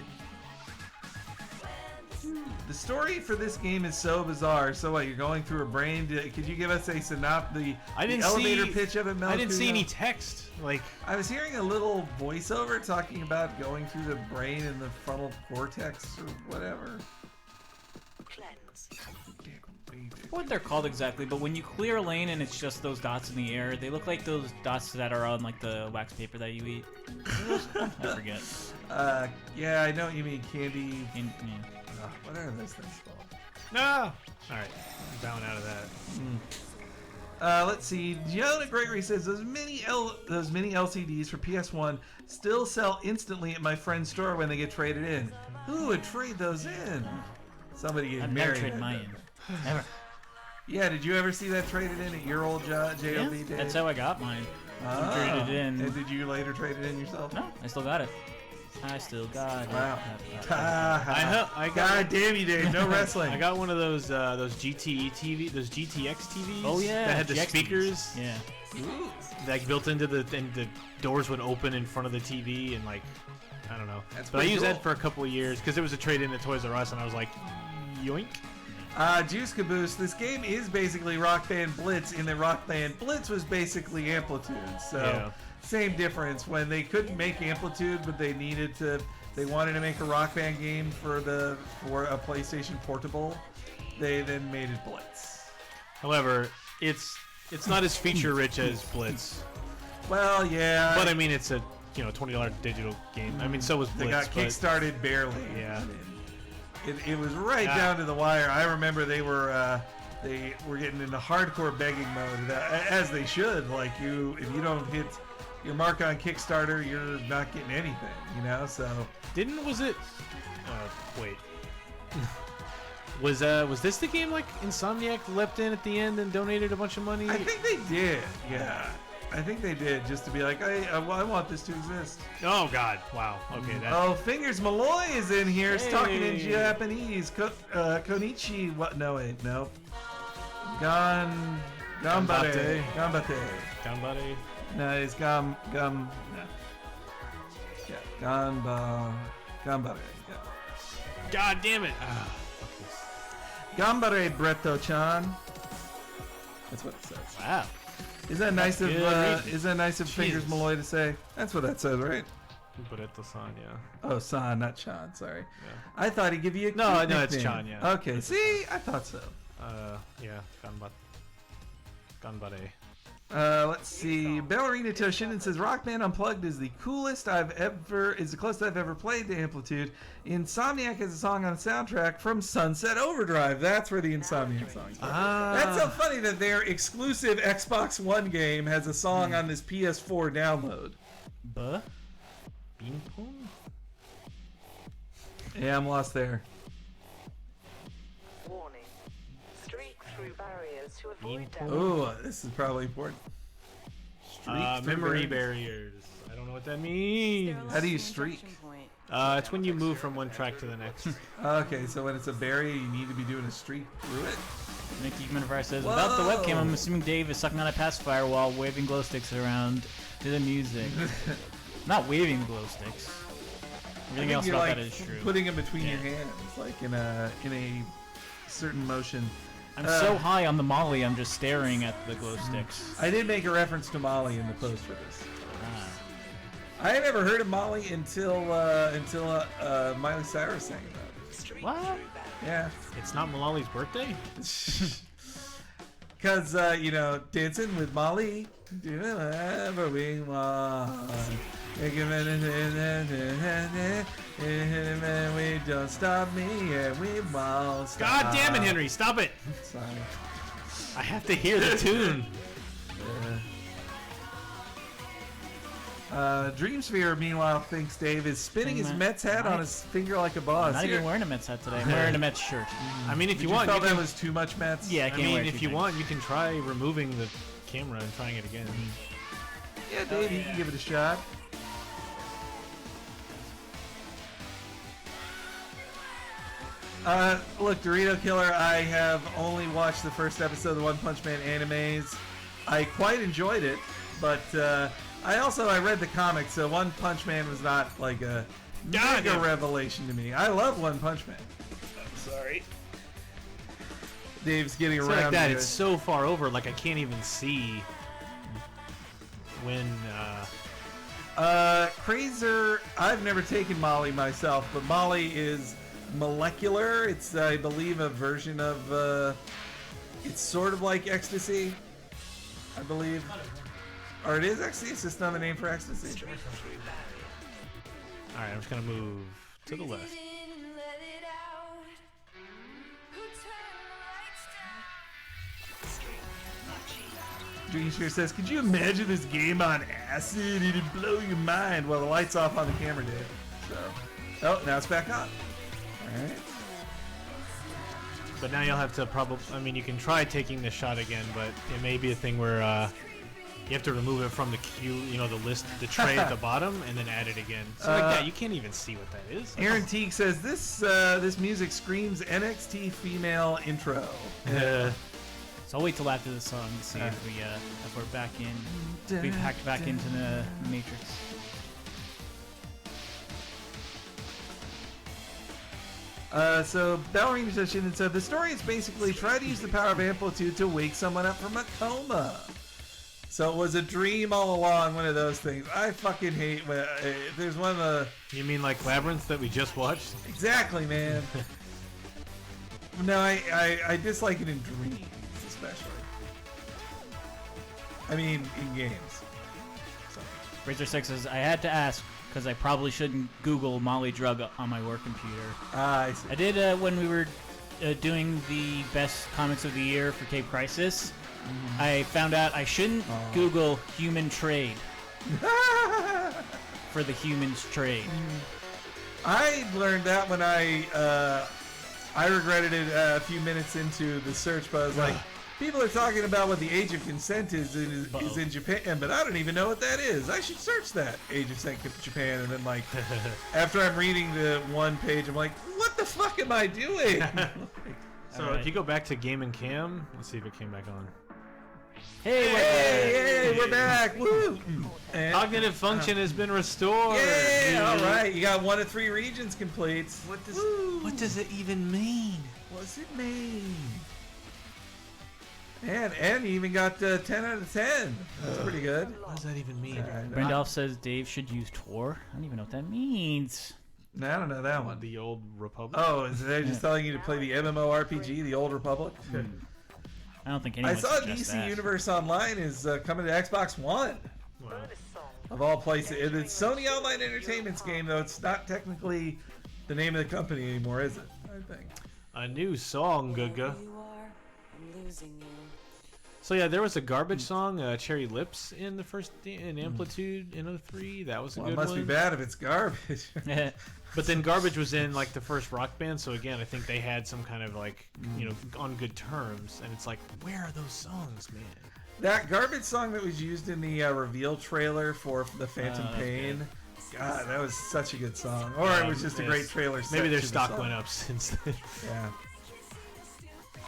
[SPEAKER 3] The story for this game is so bizarre. So what? You're going through a brain. Could you give us a the elevator pitch of it?
[SPEAKER 1] I didn't see any text. Like
[SPEAKER 3] I was hearing a little voiceover talking about going through the brain and the frontal cortex or whatever.
[SPEAKER 2] What they're called exactly, but when you clear a lane and it's just those dots in the air, they look like those dots that are on like the wax paper that you eat. I forget.
[SPEAKER 3] Yeah, I know what you mean. Candy. What are those things called?
[SPEAKER 1] No. All right, I'm bowing out of that.
[SPEAKER 3] Let's see. Jonah Gregory says those mini LCDs for PS1 still sell instantly at my friend's store when they get traded in. Who would trade those in? Somebody getting
[SPEAKER 2] I've
[SPEAKER 3] married.
[SPEAKER 2] never traded mine in. Never.
[SPEAKER 3] Yeah, did you ever see that traded in at your old JOB days?
[SPEAKER 2] That's how I got mine. Traded it in.
[SPEAKER 3] And did you later trade it in yourself?
[SPEAKER 2] No, I still got it. I still got it.
[SPEAKER 3] Wow.
[SPEAKER 1] I got.
[SPEAKER 3] God damn you, Dave! No wrestling.
[SPEAKER 1] I got one of those GTX TVs.
[SPEAKER 2] Oh yeah.
[SPEAKER 1] That had the
[SPEAKER 2] GX
[SPEAKER 1] speakers.
[SPEAKER 2] TVs. Yeah.
[SPEAKER 3] Ooh.
[SPEAKER 1] Like built into and the doors would open in front of the TV and like I don't know. But I used that for a couple of years because it was a trade in at Toys R Us and I was like, yoink.
[SPEAKER 3] Juice Caboose, this game is basically Rock Band Blitz in that Rock Band Blitz was basically Amplitude. So same difference. When they couldn't make Amplitude, but they wanted to make a Rock Band game for a PlayStation Portable, they then made it Blitz.
[SPEAKER 1] However, it's not as feature rich as Blitz.
[SPEAKER 3] Well, yeah.
[SPEAKER 1] But I mean, it's a $20 digital game. I mean, so was Blitz.
[SPEAKER 3] They got kickstarted barely.
[SPEAKER 1] Yeah.
[SPEAKER 3] It was right down to the wire. I remember they were getting into hardcore begging mode, as they should. Like if you don't hit your mark on Kickstarter, you're not getting anything. So wait. Was this the game like Insomniac leapt in at the end and donated a bunch of money? I think they did. Yeah. I think they did, just to be like, I want this to exist.
[SPEAKER 1] Oh, God. Wow. Okay.
[SPEAKER 3] Oh, Fingers Malloy is in here. He's talking in Japanese. Konichi. What? No, wait. No. Gambate.
[SPEAKER 1] Gambate.
[SPEAKER 3] No, it's no. Yeah. Ganba. Gambare. Yeah.
[SPEAKER 1] God damn it! Fuck this.
[SPEAKER 3] Gambare, Bretto-chan. That's what it says.
[SPEAKER 2] Wow.
[SPEAKER 3] Is that nice of
[SPEAKER 2] good reading.
[SPEAKER 3] is that nice of Fingers
[SPEAKER 1] Jesus.
[SPEAKER 3] Malloy to say? That's what that says, right?
[SPEAKER 1] Buretto-san, yeah.
[SPEAKER 3] Oh, San, not Chan. Sorry.
[SPEAKER 1] Yeah.
[SPEAKER 3] I thought he'd give you a
[SPEAKER 1] No,
[SPEAKER 3] cute
[SPEAKER 1] no, it's
[SPEAKER 3] nickname.
[SPEAKER 1] Chan, yeah.
[SPEAKER 3] Okay, see, I thought so.
[SPEAKER 1] Yeah, Ganbare.
[SPEAKER 3] Let's see. Ballerina Toshinden says Rock Band Unplugged is the closest I've ever played to Amplitude. Insomniac has a song on the soundtrack from Sunset Overdrive. That's where the Insomniac song is from. That's so funny that their exclusive Xbox One game has a song on this PS4 download.
[SPEAKER 2] Buh?
[SPEAKER 1] Bean pong?
[SPEAKER 3] Yeah, I'm lost there.
[SPEAKER 4] Warning. Streak through barriers to avoid
[SPEAKER 1] Bean
[SPEAKER 4] damage.
[SPEAKER 3] Oh, this is probably important. Streak through
[SPEAKER 1] Memory
[SPEAKER 3] barriers.
[SPEAKER 1] barriers. I don't know what that means.
[SPEAKER 3] How do you streak?
[SPEAKER 1] It's when you move from one track to the next.
[SPEAKER 3] Okay, so when it's a barrier, you need to be doing a streak through it.
[SPEAKER 2] Mickey Humanfire says, without the webcam, I'm assuming Dave is sucking on a pacifier while waving glow sticks around to the music. Not waving glow sticks. Everything else
[SPEAKER 3] you're
[SPEAKER 2] about
[SPEAKER 3] like
[SPEAKER 2] that is true.
[SPEAKER 3] putting them between your
[SPEAKER 2] Yeah.
[SPEAKER 3] hands, like in a certain motion.
[SPEAKER 2] I'm so high on the molly, I'm just staring at the glow sticks.
[SPEAKER 3] I did make a reference to Molly in the post for this.
[SPEAKER 2] Ah.
[SPEAKER 3] I had never heard of Molly until Miley Cyrus sang about
[SPEAKER 4] Streak
[SPEAKER 2] What?
[SPEAKER 4] through barriers.
[SPEAKER 3] it. Yeah,
[SPEAKER 1] It's not Malali's birthday?
[SPEAKER 3] because dancing with Molly, do whatever we want. We don't stop me, and we won't stop.
[SPEAKER 1] God damn it, Henry! Stop it!
[SPEAKER 3] Sorry.
[SPEAKER 1] I have to hear the tune.
[SPEAKER 3] Dreamsphere, meanwhile, thinks Dave is spinning his Mets hat on his finger like a boss.
[SPEAKER 2] I'm not even wearing a Mets hat today. I'm wearing a Mets shirt.
[SPEAKER 1] I mean, if
[SPEAKER 3] Did
[SPEAKER 1] you
[SPEAKER 3] you
[SPEAKER 1] want,
[SPEAKER 3] felt
[SPEAKER 1] you
[SPEAKER 3] that
[SPEAKER 1] can,
[SPEAKER 3] was too much Mets?
[SPEAKER 2] Yeah, I
[SPEAKER 1] I
[SPEAKER 2] can't wear
[SPEAKER 1] mean,
[SPEAKER 2] two
[SPEAKER 1] if you
[SPEAKER 2] things.
[SPEAKER 1] want, you can try removing the camera and trying it again.
[SPEAKER 3] Yeah, Dave, you can give it a shot. Look, Dorito Killer, I have only watched the first episode of the One Punch Man animes. I quite enjoyed it, but I read the comics, so One Punch Man was not like a
[SPEAKER 1] God
[SPEAKER 3] mega
[SPEAKER 1] damn it.
[SPEAKER 3] revelation to me. I love One Punch Man. I'm sorry. Dave's getting
[SPEAKER 1] It's
[SPEAKER 3] around
[SPEAKER 1] like that.
[SPEAKER 3] to
[SPEAKER 1] It's
[SPEAKER 3] it.
[SPEAKER 1] so far over, like I can't even see when.
[SPEAKER 3] Crazer, I've never taken Molly myself, but Molly is molecular. It's, I believe, a version of, it's sort of like ecstasy, I believe. Or it is ecstasy, it's just another name for ecstasy.
[SPEAKER 1] All right, I'm just gonna move to the left.
[SPEAKER 3] Dreamsphere says, could you imagine this game on acid? It'd blow your mind. Well, the light's off on the camera did. So, oh, now it's back on. All right.
[SPEAKER 1] But now you'll have to probably. I mean, you can try taking the shot again, but it may be a thing where you have to remove it from the queue. You know, the list, the tray at the bottom, and then add it again. So like that, you can't even see what that is.
[SPEAKER 3] Aaron Teague says, this music screams NXT female intro.
[SPEAKER 2] So I'll wait till after the song to see if we're back in. If we've hacked back into the Matrix.
[SPEAKER 3] So Ballerina Toshinden said, the story is basically try to use the power of Amplitude to wake someone up from a coma. So it was a dream all along, one of those things. I fucking hate when there's one of the...
[SPEAKER 1] You mean like Labyrinth that we just watched?
[SPEAKER 3] Exactly, man. No, I dislike it in dreams, especially. I mean, in games.
[SPEAKER 2] Razor6 says, I had to ask because I probably shouldn't Google Molly drug on my work computer.
[SPEAKER 3] Ah, I see.
[SPEAKER 2] I did when we were doing the best comics of the year for Cape Crisis. I found out I shouldn't Google human trade for the humans trade.
[SPEAKER 3] I learned that when I regretted it a few minutes into the search, but I was like, people are talking about what the age of consent is in Japan, but I don't even know what that is. I should search that, age of consent in Japan, and then like, after I'm reading the one page, I'm like, what the fuck am I doing?
[SPEAKER 1] So if you go back to Game and Cam, let's see if it came back on.
[SPEAKER 3] Hey, we're back. Woo! And,
[SPEAKER 1] Cognitive function has been restored.
[SPEAKER 3] yeah, all right. You got 1 of 3 regions complete.
[SPEAKER 1] What does it even mean?
[SPEAKER 3] What's it mean? And you even got 10 out of 10. That's pretty good.
[SPEAKER 1] What does that even mean?
[SPEAKER 2] Brandolph says Dave should use Tor. I don't even know what that means.
[SPEAKER 3] No, I don't know that one.
[SPEAKER 1] The Old Republic?
[SPEAKER 3] Oh, is they just telling you to play the MMORPG, the Old Republic?
[SPEAKER 2] I don't think anyone
[SPEAKER 3] I saw
[SPEAKER 2] suggests
[SPEAKER 3] DC
[SPEAKER 2] that.
[SPEAKER 3] Universe Online is coming to Xbox One.
[SPEAKER 1] Wow.
[SPEAKER 3] Of all places. It's Sony Online Entertainment's game, though. It's not technically the name of the company anymore, is it? I think.
[SPEAKER 1] A new song, Guga.
[SPEAKER 4] You are, I'm losing you.
[SPEAKER 1] So yeah, there was a garbage song, Cherry Lips, in the first in Amplitude in 03. That was a
[SPEAKER 3] Well, it
[SPEAKER 1] good
[SPEAKER 3] must
[SPEAKER 1] one.
[SPEAKER 3] be bad if it's garbage.
[SPEAKER 1] But then Garbage was in like the first Rock Band, so again, I think they had some kind of like on good terms. And it's like, where are those songs, man?
[SPEAKER 3] That garbage song that was used in the reveal trailer for The Phantom Pain. God, that was such a good song. Or it was just a great trailer.
[SPEAKER 1] Maybe their
[SPEAKER 3] set to the
[SPEAKER 1] stock
[SPEAKER 3] song.
[SPEAKER 1] went up since then.
[SPEAKER 3] Yeah.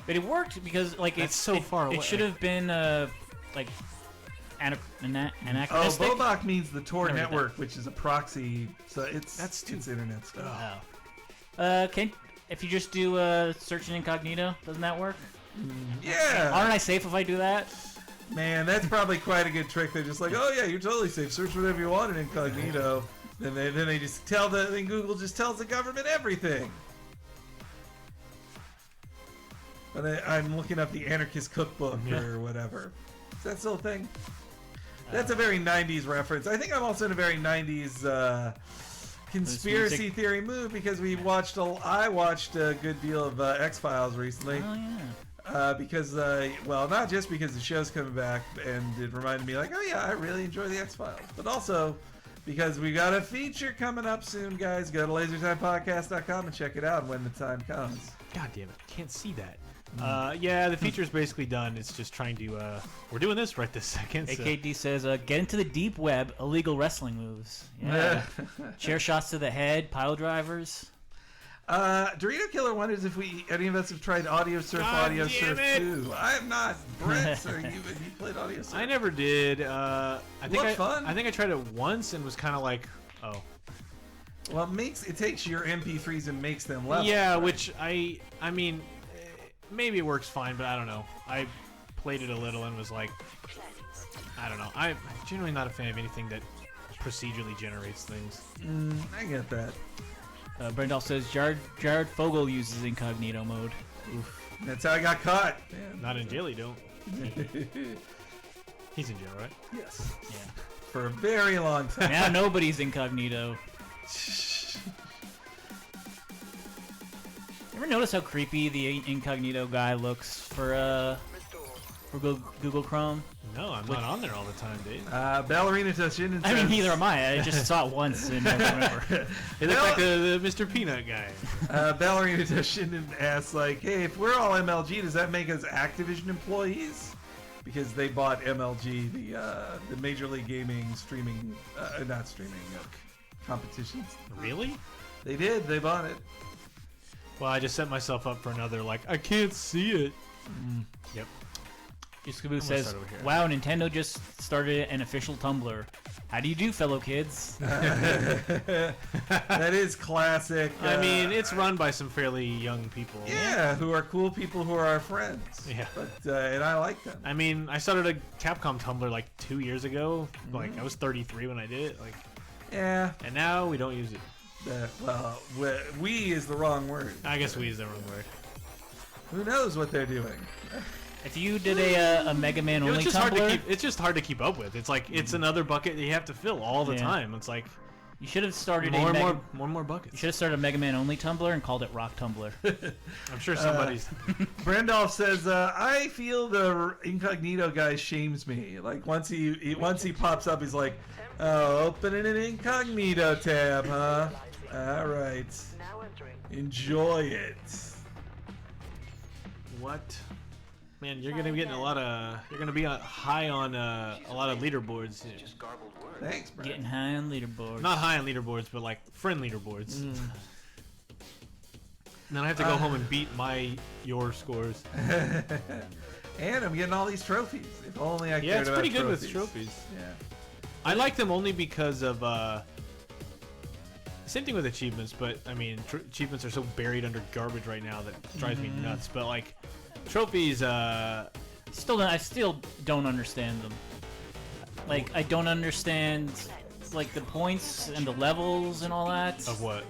[SPEAKER 2] But it worked because like
[SPEAKER 1] That's so far away.
[SPEAKER 2] It should have been like
[SPEAKER 3] Oh,
[SPEAKER 2] anachronistic.
[SPEAKER 3] Bobak means the Tor
[SPEAKER 2] Never did
[SPEAKER 3] network, which is a proxy. So it's
[SPEAKER 1] too-
[SPEAKER 3] it's internet stuff.
[SPEAKER 2] Oh. If you just do search in incognito, doesn't that work?
[SPEAKER 3] Yeah.
[SPEAKER 2] Aren't I safe if I do that?
[SPEAKER 3] Man, that's probably quite a good trick. They're just like, oh yeah, you're totally safe. Search whatever you want in incognito. Then they just then Google just tells the government everything. But I'm looking up the anarchist cookbook or whatever. Is that still a thing? That's a very 90s reference. I think I'm also in a very 90s conspiracy theory mood because I watched a good deal of X-Files recently.
[SPEAKER 2] Oh yeah.
[SPEAKER 3] Because, well, not just because the show's coming back and it reminded me like, oh yeah, I really enjoy the X-Files, but also because we got a feature coming up soon, guys. Go to lasertimepodcast.com and check it out when the time comes.
[SPEAKER 1] God damn it, can't see that. Yeah, the feature's basically done. It's just trying to, we're doing this right this second. So.
[SPEAKER 2] AKD says, get into the deep web, illegal wrestling moves. Yeah. Chair shots to the head, pile drivers.
[SPEAKER 3] Dorito Killer wonders if any of us have tried Audio Surf,
[SPEAKER 1] God
[SPEAKER 3] Audio
[SPEAKER 1] damn
[SPEAKER 3] Surf
[SPEAKER 1] it.
[SPEAKER 3] 2. I have not. Brett, have you played Audio Surf?
[SPEAKER 1] I never did. I think
[SPEAKER 3] fun.
[SPEAKER 1] I think I tried it once and was kind of like, oh.
[SPEAKER 3] Well, it takes your MP3s and makes them level.
[SPEAKER 1] Yeah,
[SPEAKER 3] right?
[SPEAKER 1] which I mean, maybe it works fine, but I don't know. I played it a little and was like, I don't know. I'm generally not a fan of anything that procedurally generates things.
[SPEAKER 3] I get that.
[SPEAKER 2] Brendel says, Jared Fogle uses incognito mode.
[SPEAKER 3] Oof. That's how I got caught.
[SPEAKER 1] Not in jail, you don't. He's in jail, right?
[SPEAKER 3] Yes.
[SPEAKER 2] Yeah.
[SPEAKER 3] For a very long time.
[SPEAKER 2] Now nobody's incognito. Ever notice how creepy the incognito guy looks for Google Chrome?
[SPEAKER 1] No, I'm not on there all the time, Dave.
[SPEAKER 3] Ballerina Toshin.
[SPEAKER 2] I mean, neither am I. I just saw it once and never remember.
[SPEAKER 1] It looks like the Mr. Peanut guy.
[SPEAKER 3] Ballerina Toshin asks, like, hey, if we're all MLG, does that make us Activision employees? Because they bought MLG, the Major League Gaming streaming, not streaming, competitions.
[SPEAKER 1] Really?
[SPEAKER 3] They did. They bought it.
[SPEAKER 1] Well, I just set myself up for another, like, I can't see it. Yep.
[SPEAKER 2] Juskaboo
[SPEAKER 1] start
[SPEAKER 2] says,
[SPEAKER 1] over here.
[SPEAKER 2] wow, Nintendo just started an official Tumblr. How do you do, fellow kids?
[SPEAKER 3] That is classic.
[SPEAKER 1] I mean, it's run by some fairly young people.
[SPEAKER 3] Yeah, who are cool people who are our friends.
[SPEAKER 1] Yeah.
[SPEAKER 3] But and I like them.
[SPEAKER 1] I mean, I started a Capcom Tumblr like 2 years ago. Like, I was 33 when I did it. Like,
[SPEAKER 3] Yeah.
[SPEAKER 1] and now we don't use it.
[SPEAKER 3] Well, we is the wrong word.
[SPEAKER 1] I guess we use the wrong word.
[SPEAKER 3] Who knows what they're doing?
[SPEAKER 2] If you did a Mega Man only
[SPEAKER 1] It's just hard to
[SPEAKER 2] Tumblr,
[SPEAKER 1] keep. It's just hard to keep up with. It's like it's another bucket that you have to fill all the
[SPEAKER 2] Yeah.
[SPEAKER 1] time. It's like
[SPEAKER 2] you should have started
[SPEAKER 1] more
[SPEAKER 2] a
[SPEAKER 1] and
[SPEAKER 2] Mega,
[SPEAKER 1] more
[SPEAKER 2] You
[SPEAKER 1] buckets.
[SPEAKER 2] should have started a Mega Man only Tumblr and called it Rock Tumblr.
[SPEAKER 1] I'm sure somebody's.
[SPEAKER 3] Brandolph says, I feel the incognito guy shames me. Like once he pops up, he's like, oh, opening an incognito tab, huh? All right,
[SPEAKER 4] Now entering.
[SPEAKER 3] enjoy it.
[SPEAKER 1] What? Man, you're gonna be getting a lot of. You're gonna be high on a lot of leaderboards.
[SPEAKER 3] Thanks, Brad.
[SPEAKER 2] Getting high on leaderboards.
[SPEAKER 1] Not high on leaderboards, but like friend leaderboards. And then I have to go home and beat your scores.
[SPEAKER 3] And I'm getting all these trophies. If only I cared
[SPEAKER 1] Yeah, it's
[SPEAKER 3] about
[SPEAKER 1] pretty good
[SPEAKER 3] trophies.
[SPEAKER 1] with trophies.
[SPEAKER 3] Yeah.
[SPEAKER 1] I like them only because of same thing with achievements, but I mean achievements are so buried under garbage right now that it drives me nuts. But like trophies,
[SPEAKER 2] I still don't understand them. Like I don't understand like the points and the levels and all that.
[SPEAKER 1] of what?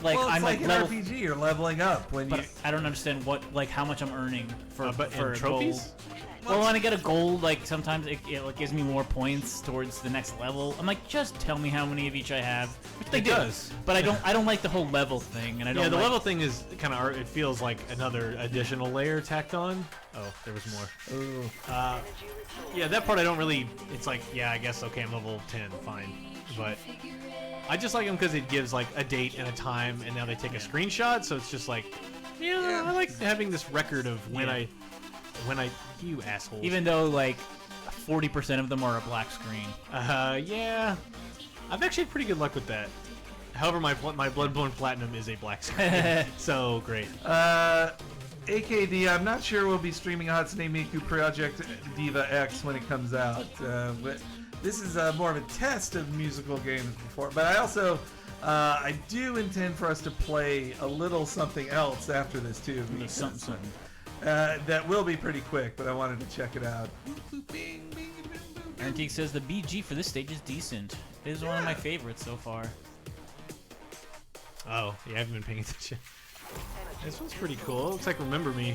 [SPEAKER 2] Like
[SPEAKER 3] Well, it's
[SPEAKER 2] I'm
[SPEAKER 3] like
[SPEAKER 2] like
[SPEAKER 3] an
[SPEAKER 2] level,
[SPEAKER 3] RPG. You're leveling up when
[SPEAKER 2] but
[SPEAKER 3] you.
[SPEAKER 2] I don't understand how much I'm earning for
[SPEAKER 1] But
[SPEAKER 2] for
[SPEAKER 1] and
[SPEAKER 2] a
[SPEAKER 1] trophies?
[SPEAKER 2] gold. Well, when I get a gold, like sometimes it like, gives me more points towards the next level. I'm like, just tell me how many of each I have, which they
[SPEAKER 1] It
[SPEAKER 2] do.
[SPEAKER 1] does.
[SPEAKER 2] But I don't like the whole level thing, and I don't.
[SPEAKER 1] Yeah, the
[SPEAKER 2] like,
[SPEAKER 1] level thing is kind of it feels like another additional layer tacked on. Oh, there was more.
[SPEAKER 3] Ooh.
[SPEAKER 1] Yeah, that part I don't really. It's like, yeah, I guess okay, I'm level 10, fine. But I just like them because it gives like a date and a time, and now they take a screenshot, so it's just like, yeah, I like having this record of when
[SPEAKER 2] Yeah.
[SPEAKER 1] you assholes.
[SPEAKER 2] Even though like 40% of them are a black screen.
[SPEAKER 1] Yeah, I've actually had pretty good luck with that. However, my Bloodborne Platinum is a black screen, so great.
[SPEAKER 3] AKD, I'm not sure we'll be streaming Hatsune Miku Project Diva X when it comes out. But this is more of a test of musical games before. But I also, I do intend for us to play a little something else after this too. because,
[SPEAKER 2] Something.
[SPEAKER 3] that will be pretty quick, but I wanted to check it out.
[SPEAKER 2] Antique says the BG for this stage is decent. It is one of my favorites so far.
[SPEAKER 1] Oh, yeah, I haven't been paying attention. This one's pretty cool. Looks like Remember Me.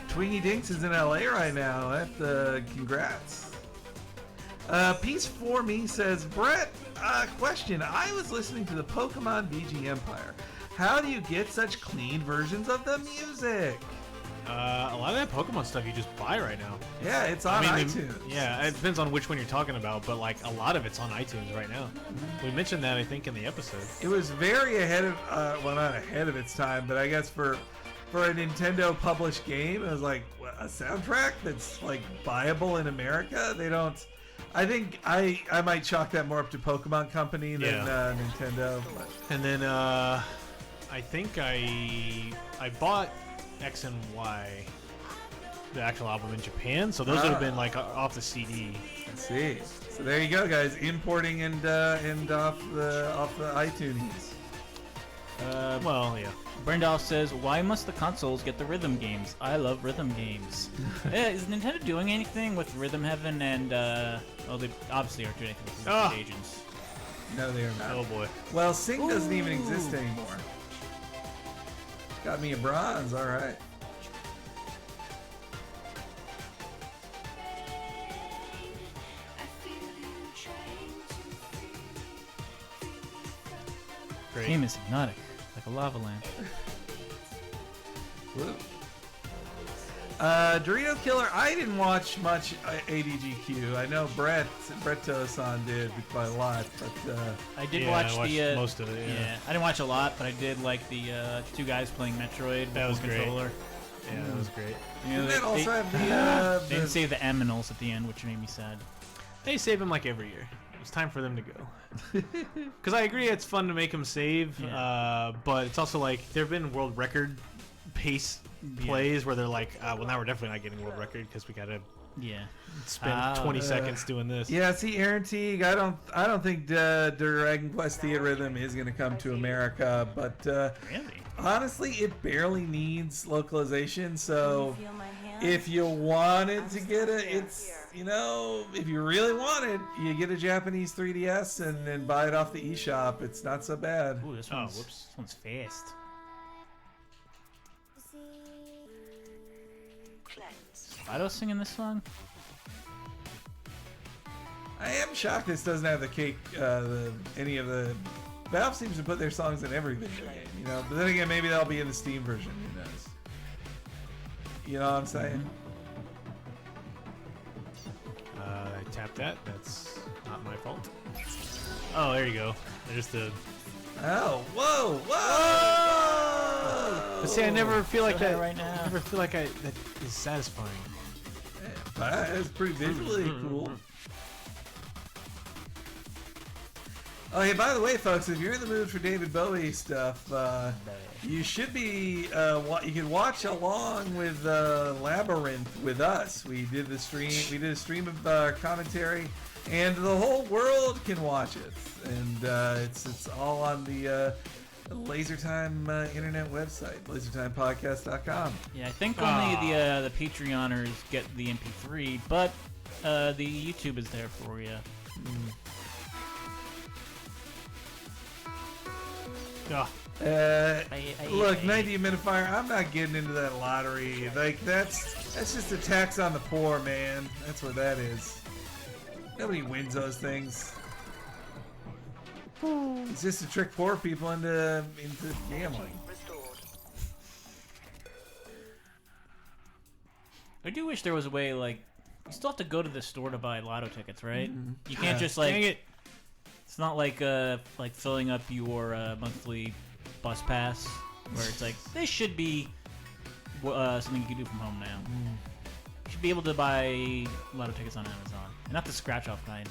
[SPEAKER 3] Twingy Dinks is in LA right now. Congrats. Piece for Me says, Brett, question. I was listening to the Pokemon BG Empire. How do you get such clean versions of the music?
[SPEAKER 1] A lot of that Pokemon stuff you just buy right now.
[SPEAKER 3] Yeah, it's on iTunes.
[SPEAKER 1] Yeah, it depends on which one you're talking about, but like a lot of it's on iTunes right now. We mentioned that I think in the episode.
[SPEAKER 3] It was very ahead of, well, not ahead of its time, but I guess for a Nintendo published game, it was like a soundtrack that's like buyable in America. They don't. I think I might chalk that more up to Pokemon Company than Nintendo. But.
[SPEAKER 1] And then I think I bought X and Y, the actual album in Japan, so those would have been like off the CD.
[SPEAKER 3] Let's see. So there you go, guys. Importing and off the iTunes.
[SPEAKER 1] Well, yeah.
[SPEAKER 2] Brendolph says, why must the consoles get the rhythm games? I love rhythm games. Is Nintendo doing anything with Rhythm Heaven and, well, they obviously aren't doing anything with Rhythm Agents.
[SPEAKER 3] No, they are not.
[SPEAKER 1] Oh boy.
[SPEAKER 3] Well, Sync doesn't even exist anymore. Got me a bronze, all right.
[SPEAKER 1] Great.
[SPEAKER 2] Game is hypnotic, like a lava lamp.
[SPEAKER 3] Woo. Dorito Killer, I didn't watch much ADGQ. I know Brett Tosan did quite a lot, but
[SPEAKER 2] I did
[SPEAKER 1] Yeah,
[SPEAKER 2] watch
[SPEAKER 1] I watched
[SPEAKER 2] the
[SPEAKER 1] most of it, yeah.
[SPEAKER 2] I didn't watch a lot, but I did like the two guys playing Metroid with
[SPEAKER 1] That was
[SPEAKER 2] one
[SPEAKER 1] great.
[SPEAKER 2] controller.
[SPEAKER 1] Yeah, that was great.
[SPEAKER 2] You know,
[SPEAKER 3] didn't that also have
[SPEAKER 2] they
[SPEAKER 3] the
[SPEAKER 2] didn't say the aminals at the end, which made me sad.
[SPEAKER 1] They save them like every year. It's time for them to go. Because I agree, it's fun to make them save, but it's also like there have been world record pace plays where they're like, well, now we're definitely not getting world record because we gotta spend 20 seconds doing this.
[SPEAKER 3] Yeah, see, Aaron Teague, I don't think Dragon Quest Theatrhythm is going to come to America, but
[SPEAKER 2] Really?
[SPEAKER 3] honestly, it barely needs localization. So if you wanted to get if you really want it, you get a Japanese 3DS and then buy it off the eShop. It's not so bad.
[SPEAKER 2] Ooh, this one's fast. Fido singing this song?
[SPEAKER 3] I am shocked this doesn't have the cake. Any of the Valve seems to put their songs in every video game, you know. But then again, maybe that'll be in the Steam version. Who knows? You know what I'm saying?
[SPEAKER 1] I tapped that. That's not my fault. Oh, there you go. There's the.
[SPEAKER 3] Oh, whoa, whoa!
[SPEAKER 1] But see, I never feel like
[SPEAKER 2] So high
[SPEAKER 1] that.
[SPEAKER 2] right now.
[SPEAKER 1] I never feel like that is satisfying.
[SPEAKER 3] It's pretty visually cool. Oh, hey, by the way, folks, if you're in the mood for David Bowie stuff, you should be. You can watch along with Labyrinth with us. We did a stream of commentary, and the whole world can watch it. And it's all on the LaserTime internet website, lasertimepodcast.com.
[SPEAKER 2] Yeah, I think only the Patreoners get the MP3, but the YouTube is there for you.
[SPEAKER 3] Look, 90 Humidifier, I'm not getting into that lottery. Like, that's just a tax on the poor, man. That's what that is. Nobody wins those things. It's just to trick poor people into gambling.
[SPEAKER 2] I do wish there was a way, like, you still have to go to the store to buy lotto tickets, right? You can't just, like...
[SPEAKER 1] Dang it.
[SPEAKER 2] It's not like filling up your monthly bus pass, where it's like, this should be something you can do from home now. You should be able to buy lotto tickets on Amazon, and not the scratch-off kind.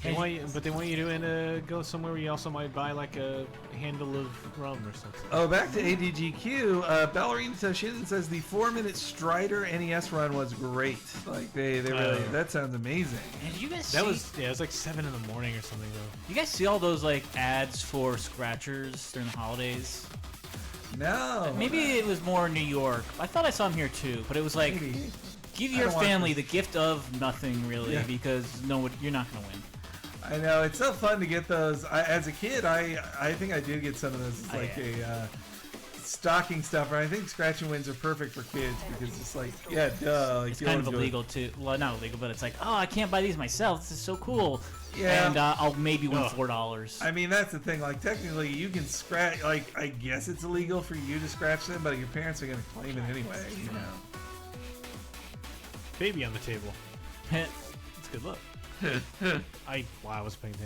[SPEAKER 1] They want you to go somewhere where you also might buy like a handle of rum or something.
[SPEAKER 3] Oh, back to ADGQ. Ballerina Toshin says the 4-minute Strider NES run was great. Like they really, that sounds amazing.
[SPEAKER 2] And you guys
[SPEAKER 1] it was like 7 in the morning or something though.
[SPEAKER 2] You guys see all those like ads for scratchers during the holidays?
[SPEAKER 3] No.
[SPEAKER 2] Maybe it was more New York. I thought I saw them here too, but it was like, give your family the gift of nothing really, because you're not gonna win.
[SPEAKER 3] I know, it's so fun to get those. As a kid, I think I did get some of those as like a stocking stuffer. I think scratch and wins are perfect for kids because it's like, duh. Like,
[SPEAKER 2] it's kind of illegal too. Well, not illegal, but it's like, oh, I can't buy these myself. This is so cool. Yeah. And I'll maybe win $4.
[SPEAKER 3] I mean, that's the thing. Like, technically, you can scratch. Like, I guess it's illegal for you to scratch them, but your parents are going to claim it anyway. You know.
[SPEAKER 1] Baby on the table. It's good luck. I was paying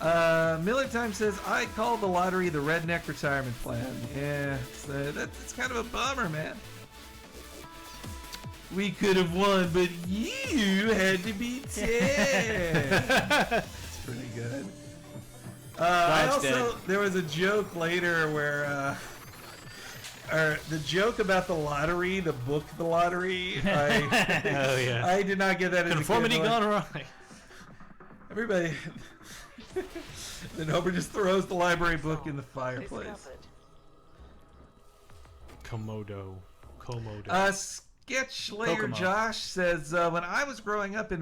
[SPEAKER 1] attention.
[SPEAKER 3] Miller Time says, I call the lottery the redneck retirement plan. Yeah, that's kind of a bummer, man. We could have won, but you had to be 10. It's pretty good. There was a joke later where... or the joke about the lottery, the book, The Lottery. I did not get that.
[SPEAKER 1] Conformity gone wrong.
[SPEAKER 3] Everybody. Then Homer just throws the library book in the fireplace.
[SPEAKER 1] Komodo.
[SPEAKER 3] Sketch Layer Josh says, when I was growing up in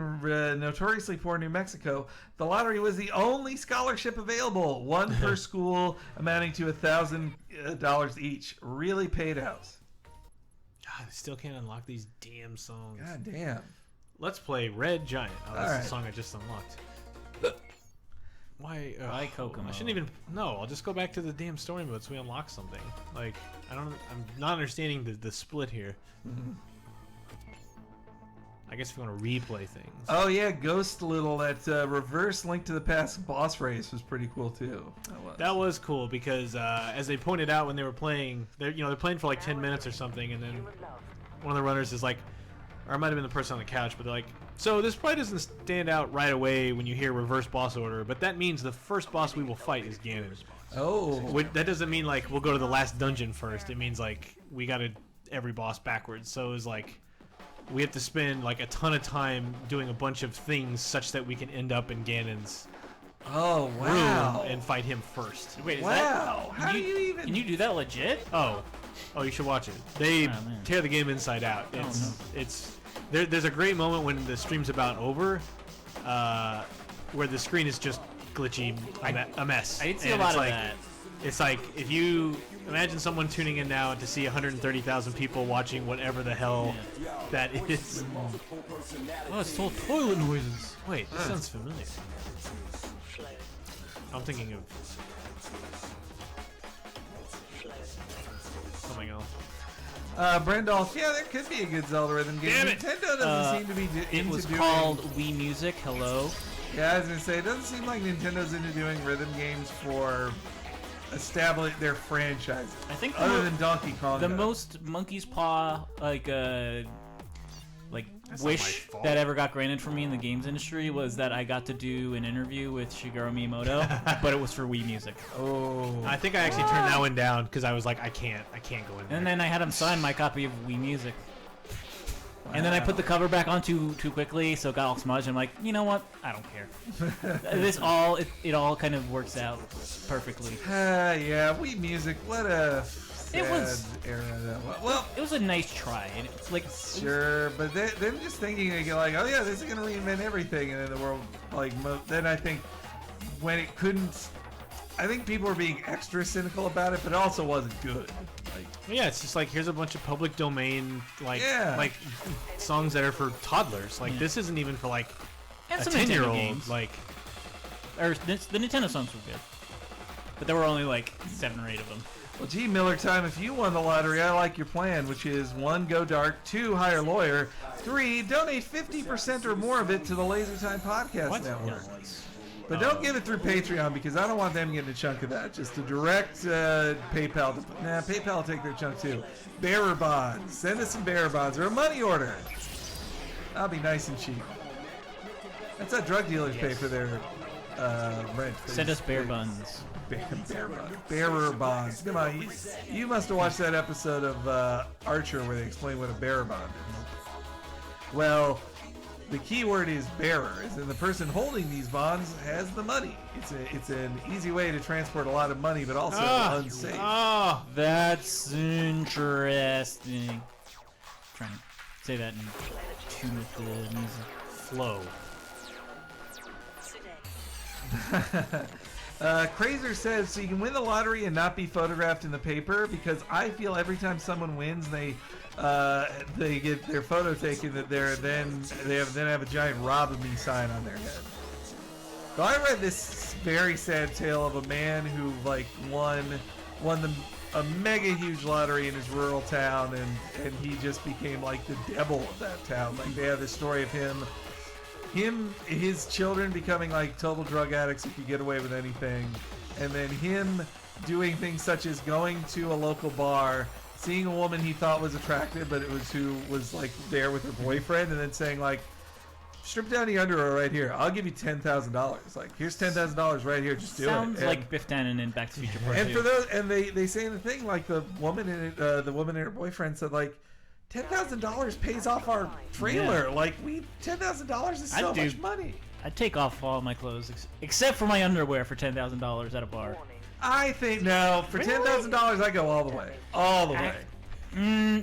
[SPEAKER 3] notoriously poor New Mexico, the lottery was the only scholarship available. One per school, amounting to $1,000 each. Really paid out.
[SPEAKER 1] God, I still can't unlock these damn songs.
[SPEAKER 3] God damn.
[SPEAKER 1] Let's play Red Giant. Oh, that's
[SPEAKER 3] right.
[SPEAKER 1] the song I just unlocked. Why?
[SPEAKER 2] Why Kokomo?
[SPEAKER 1] I shouldn't even. No, I'll just go back to the damn story mode so we unlock something. Like, I'm not understanding the split here. I guess if you want to replay things.
[SPEAKER 3] Oh yeah, Ghost Little, that reverse Link to the Past boss race was pretty cool too.
[SPEAKER 1] That was cool because as they pointed out when they were playing, they're playing for like 10 minutes or something, and then one of the runners is like, or it might have been the person on the couch, but they're like, so this probably doesn't stand out right away when you hear reverse boss order, but that means the first boss we will fight is Ganon.
[SPEAKER 3] Oh.
[SPEAKER 1] That doesn't mean like we'll go to the last dungeon first. It means like we got to every boss backwards. So it was like we have to spend like a ton of time doing a bunch of things such that we can end up in Ganon's
[SPEAKER 3] room
[SPEAKER 1] and fight him first.
[SPEAKER 2] Wait, is
[SPEAKER 3] wow. How do you even...
[SPEAKER 2] Can you do that legit?
[SPEAKER 1] Oh, you should watch it. They tear the game inside out. There's a great moment when the stream's about over, where the screen is just glitchy, a mess.
[SPEAKER 2] I did see a lot of that.
[SPEAKER 1] It's like if you imagine someone tuning in now to see 130,000 people watching whatever the hell that is.
[SPEAKER 2] Oh, it's all toilet noises.
[SPEAKER 1] Wait, this sounds familiar. I'm thinking of something else.
[SPEAKER 3] Brendolph, yeah, there could be a good Zelda rhythm game.
[SPEAKER 1] Damn it!
[SPEAKER 3] Nintendo doesn't seem to be
[SPEAKER 2] It was called Wii Music. Hello.
[SPEAKER 3] Yeah, I was gonna say, it doesn't seem like Nintendo's into doing rhythm games for establish their franchise.
[SPEAKER 2] I think
[SPEAKER 3] other than Donkey Kong.
[SPEAKER 2] The most Monkey's Paw like
[SPEAKER 1] That's not my
[SPEAKER 2] wish
[SPEAKER 1] fault.
[SPEAKER 2] that ever got granted for me in the games industry was that I got to do an interview with Shigeru Miyamoto, but it was for Wii Music.
[SPEAKER 3] Oh.
[SPEAKER 1] I think I actually turned that one down because I was like, I can't go in there.
[SPEAKER 2] And then I had him sign my copy of Wii Music. And then I put the cover back on too quickly, so it got all smudged. I'm like, you know what? I don't care. It all kind of works out perfectly.
[SPEAKER 3] Yeah, Wii Music. What a
[SPEAKER 2] It was-
[SPEAKER 3] sad era that was. Well,
[SPEAKER 2] It was a nice try. And it's like,
[SPEAKER 3] sure, but them just thinking they go like, oh yeah, this is gonna reinvent everything, and then the world like. Then I think when it couldn't, I think people were being extra cynical about it, but it also wasn't good. Like,
[SPEAKER 1] Yeah, it's just like here's a bunch of public domain like
[SPEAKER 3] Yeah.
[SPEAKER 1] like songs that are for toddlers. Like
[SPEAKER 2] Yeah.
[SPEAKER 1] this isn't even for like
[SPEAKER 2] and
[SPEAKER 1] a
[SPEAKER 2] some
[SPEAKER 1] 10-year-old.
[SPEAKER 2] games.
[SPEAKER 1] Like
[SPEAKER 2] The Nintendo songs were good. But there were only like 7 or 8 of them.
[SPEAKER 3] well, gee, Miller time. If you won the lottery, I like your plan, which is 1, go dark; 2, hire a lawyer; 3, donate 50% or more of it to the Laser Time Podcast Network. But don't give it through Patreon because I don't want them getting a chunk of that. Just a direct PayPal. PayPal will take their chunk too. Bearer bonds. Send us some bearer bonds or a money order. That'll be nice and cheap. That's how drug dealers pay for their rent.
[SPEAKER 2] Send us bear buns.
[SPEAKER 3] Bearer bonds. Come on, you must have watched that episode of Archer where they explain what a bearer bond is. Well, the key word is bearer, is that the person holding these bonds has the money. It's an easy way to transport a lot of money, but also unsafe.
[SPEAKER 1] oh,
[SPEAKER 2] That's interesting. Trying to say that in tune with the music.
[SPEAKER 1] flow.
[SPEAKER 3] Crazer says, so you can win the lottery and not be photographed in the paper, because I feel every time someone wins, they get their photo taken, that they have a giant rob of me sign on their head. So I read this very sad tale of a man who like won a mega huge lottery in his rural town, and he just became like the devil of that town. Like they have this story of his children becoming like total drug addicts who could get away with anything, and then him doing things such as going to a local bar, seeing a woman he thought was attractive, but it was who was like there with her boyfriend, and then saying like, strip down the underwear right here, I'll give you $10,000. Like, here's $10,000 right here, just do
[SPEAKER 2] Sounds
[SPEAKER 3] it.
[SPEAKER 2] like Biff Tannen in Back to the Future Part 2.
[SPEAKER 3] And for those, and they say in the thing, like the woman and her boyfriend said like, $10,000 pays off our trailer.
[SPEAKER 2] Yeah.
[SPEAKER 3] Like $10,000 is so much money.
[SPEAKER 2] I'd take off all my clothes except for my underwear for $10,000 at a bar.
[SPEAKER 3] I think no, for $10,000 I go all the way, all the way.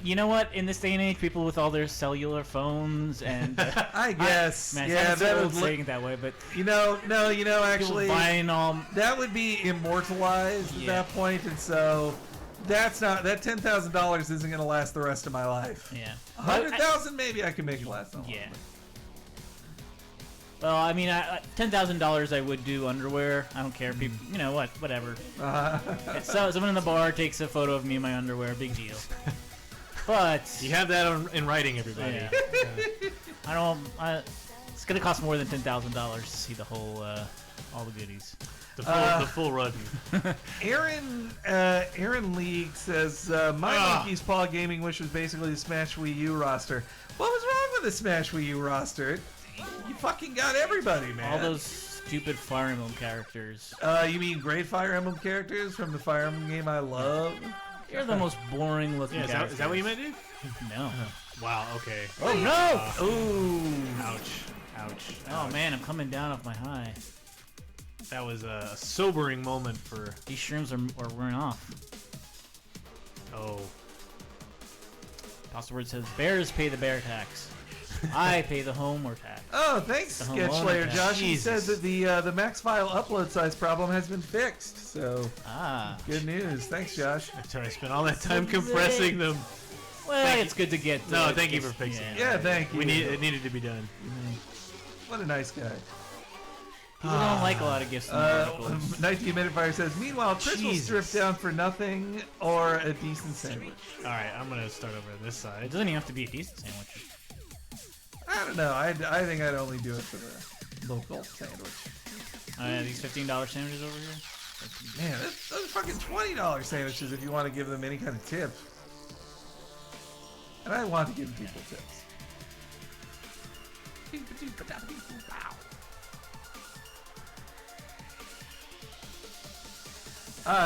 [SPEAKER 2] You know what? In this day and age, people with all their cellular phones and
[SPEAKER 3] I guess,
[SPEAKER 2] man,
[SPEAKER 3] yeah,
[SPEAKER 2] that
[SPEAKER 3] that
[SPEAKER 2] would
[SPEAKER 3] would
[SPEAKER 2] saying it that way, but
[SPEAKER 3] actually,
[SPEAKER 2] people buying all.
[SPEAKER 3] that would be immortalized at that point, and so that's not that $10,000 isn't going to last the rest of my life.
[SPEAKER 2] Yeah,
[SPEAKER 3] 100,000 maybe I can make it last.
[SPEAKER 2] Yeah. Well, I mean, $10,000 I would do underwear. I don't care. People, you know what? Whatever. So someone in the bar takes a photo of me in my underwear. Big deal. But
[SPEAKER 1] You have that in writing, everybody.
[SPEAKER 2] Yeah. I don't. It's gonna cost more than $10,000 to see the whole, all the goodies.
[SPEAKER 1] The full run.
[SPEAKER 3] Aaron League says my Monkey's Paw gaming wish was basically the Smash Wii U roster. What was wrong with the Smash Wii U roster? You fucking got everybody, man.
[SPEAKER 2] All those stupid Fire Emblem characters.
[SPEAKER 3] You mean great Fire Emblem characters from the Fire Emblem game I love?
[SPEAKER 2] You're the most boring looking
[SPEAKER 1] Yeah,
[SPEAKER 2] characters.
[SPEAKER 1] is that what you meant, dude?
[SPEAKER 2] No.
[SPEAKER 1] Wow. Okay.
[SPEAKER 2] Oh no!
[SPEAKER 3] Ooh.
[SPEAKER 1] Ouch. Ouch.
[SPEAKER 2] Oh man, I'm coming down off my high.
[SPEAKER 1] That was a sobering moment for.
[SPEAKER 2] These shrooms are wearing off.
[SPEAKER 1] Oh.
[SPEAKER 2] Pasta Word says, bears pay the bear tax. I pay the homeward tax.
[SPEAKER 3] Oh, thanks,
[SPEAKER 2] The
[SPEAKER 3] Sketch
[SPEAKER 2] homeowner
[SPEAKER 3] Slayer
[SPEAKER 2] tax.
[SPEAKER 3] Josh. He
[SPEAKER 1] Jesus.
[SPEAKER 3] says that the max file upload size problem has been fixed. So, good news. Thanks, Josh.
[SPEAKER 1] After I spent all that time compressing them.
[SPEAKER 2] Well, it's good to get.
[SPEAKER 1] No, thank you for fixing it.
[SPEAKER 3] Yeah, thank you.
[SPEAKER 1] It needed to be done.
[SPEAKER 3] What a nice guy.
[SPEAKER 2] People don't like a lot of gifts in the articles.
[SPEAKER 3] 19 Minute Fire says, meanwhile, Chris will strip
[SPEAKER 1] Jesus.
[SPEAKER 3] down for nothing or a decent sandwich.
[SPEAKER 1] All right, I'm gonna start over on this
[SPEAKER 2] It
[SPEAKER 1] side.
[SPEAKER 2] doesn't even have to be a decent sandwich.
[SPEAKER 3] I don't know. I think I'd only do it for the local sandwich.
[SPEAKER 2] These $15 sandwiches over here.
[SPEAKER 3] Man, those are fucking $20 sandwiches if you want to give them any kind of tip. And I want to give people tips.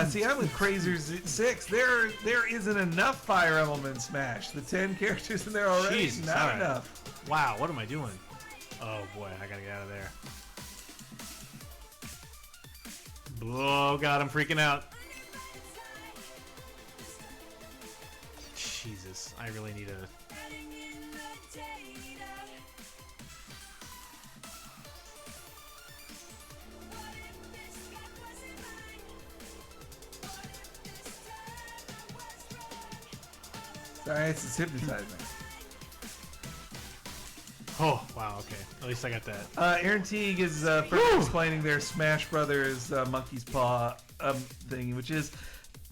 [SPEAKER 3] See, I'm with Crazers 6. There isn't enough Fire Emblem in Smash. The 10 characters in there already,
[SPEAKER 1] Jesus,
[SPEAKER 3] not
[SPEAKER 1] alright.
[SPEAKER 3] enough.
[SPEAKER 1] Wow, what am I doing? Oh boy, I gotta get out of there. Oh god, I'm freaking out. Jesus, I really need a...
[SPEAKER 3] Sorry, it's just hypnotizing.
[SPEAKER 1] Oh, wow, okay. At least I got that.
[SPEAKER 3] Aaron Teague is further explaining their Smash Brothers Monkey's Paw thing, which is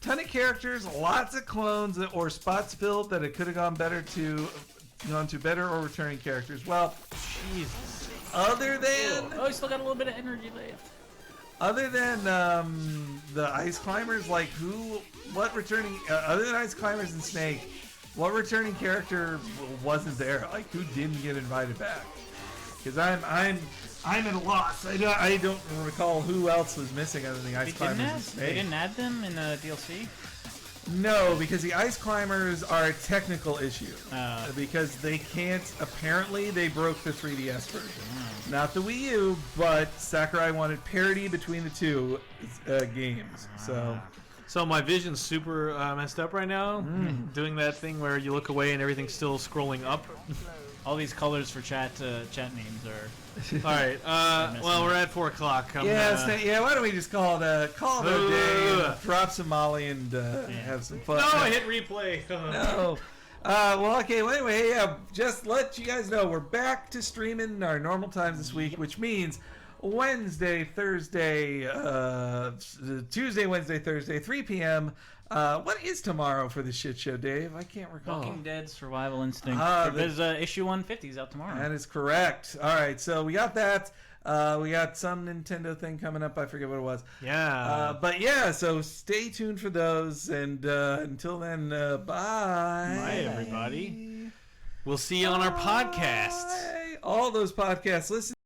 [SPEAKER 3] ton of characters, lots of clones or spots filled that it could have gone to better or returning characters. Well,
[SPEAKER 1] Jesus.
[SPEAKER 3] other than
[SPEAKER 2] Oh, you still got a little bit of energy left.
[SPEAKER 3] other than the Ice Climbers, like what returning other than Ice Climbers and Snake, what returning character wasn't there? Like who didn't get invited back? Because I'm at a loss. I don't recall who else was missing other than the Ice Climbers and Snake.
[SPEAKER 2] They didn't add them in the DLC?
[SPEAKER 3] No, because the Ice Climbers are a technical issue. Because they can't, apparently they broke the 3DS version. Not the Wii U, but Sakurai wanted parity between the two games.
[SPEAKER 1] So my vision's super messed up right now. Doing that thing where you look away and everything's still scrolling up.
[SPEAKER 2] All these colors for chat names are...
[SPEAKER 1] All right. Well, we're at 4 o'clock.
[SPEAKER 3] Yeah, why don't we just call it a day, and drop some Molly and have some fun.
[SPEAKER 1] No, I hit replay.
[SPEAKER 3] No. Well, okay. Well, anyway, yeah. Just let you guys know we're back to streaming our normal times this week, which means Wednesday, Thursday, Tuesday, Wednesday, Thursday, 3 p.m. What is tomorrow for the shit show, Dave? I can't recall.
[SPEAKER 2] Walking Dead Survival Instinct. There's issue 150's out tomorrow.
[SPEAKER 3] That is correct. All right, so we got that. We got some Nintendo thing coming up. I forget what it was.
[SPEAKER 1] Yeah.
[SPEAKER 3] But yeah, so stay tuned for those. And until then, bye.
[SPEAKER 1] Bye, everybody. We'll see you on our podcast.
[SPEAKER 3] All those podcasts. Listen.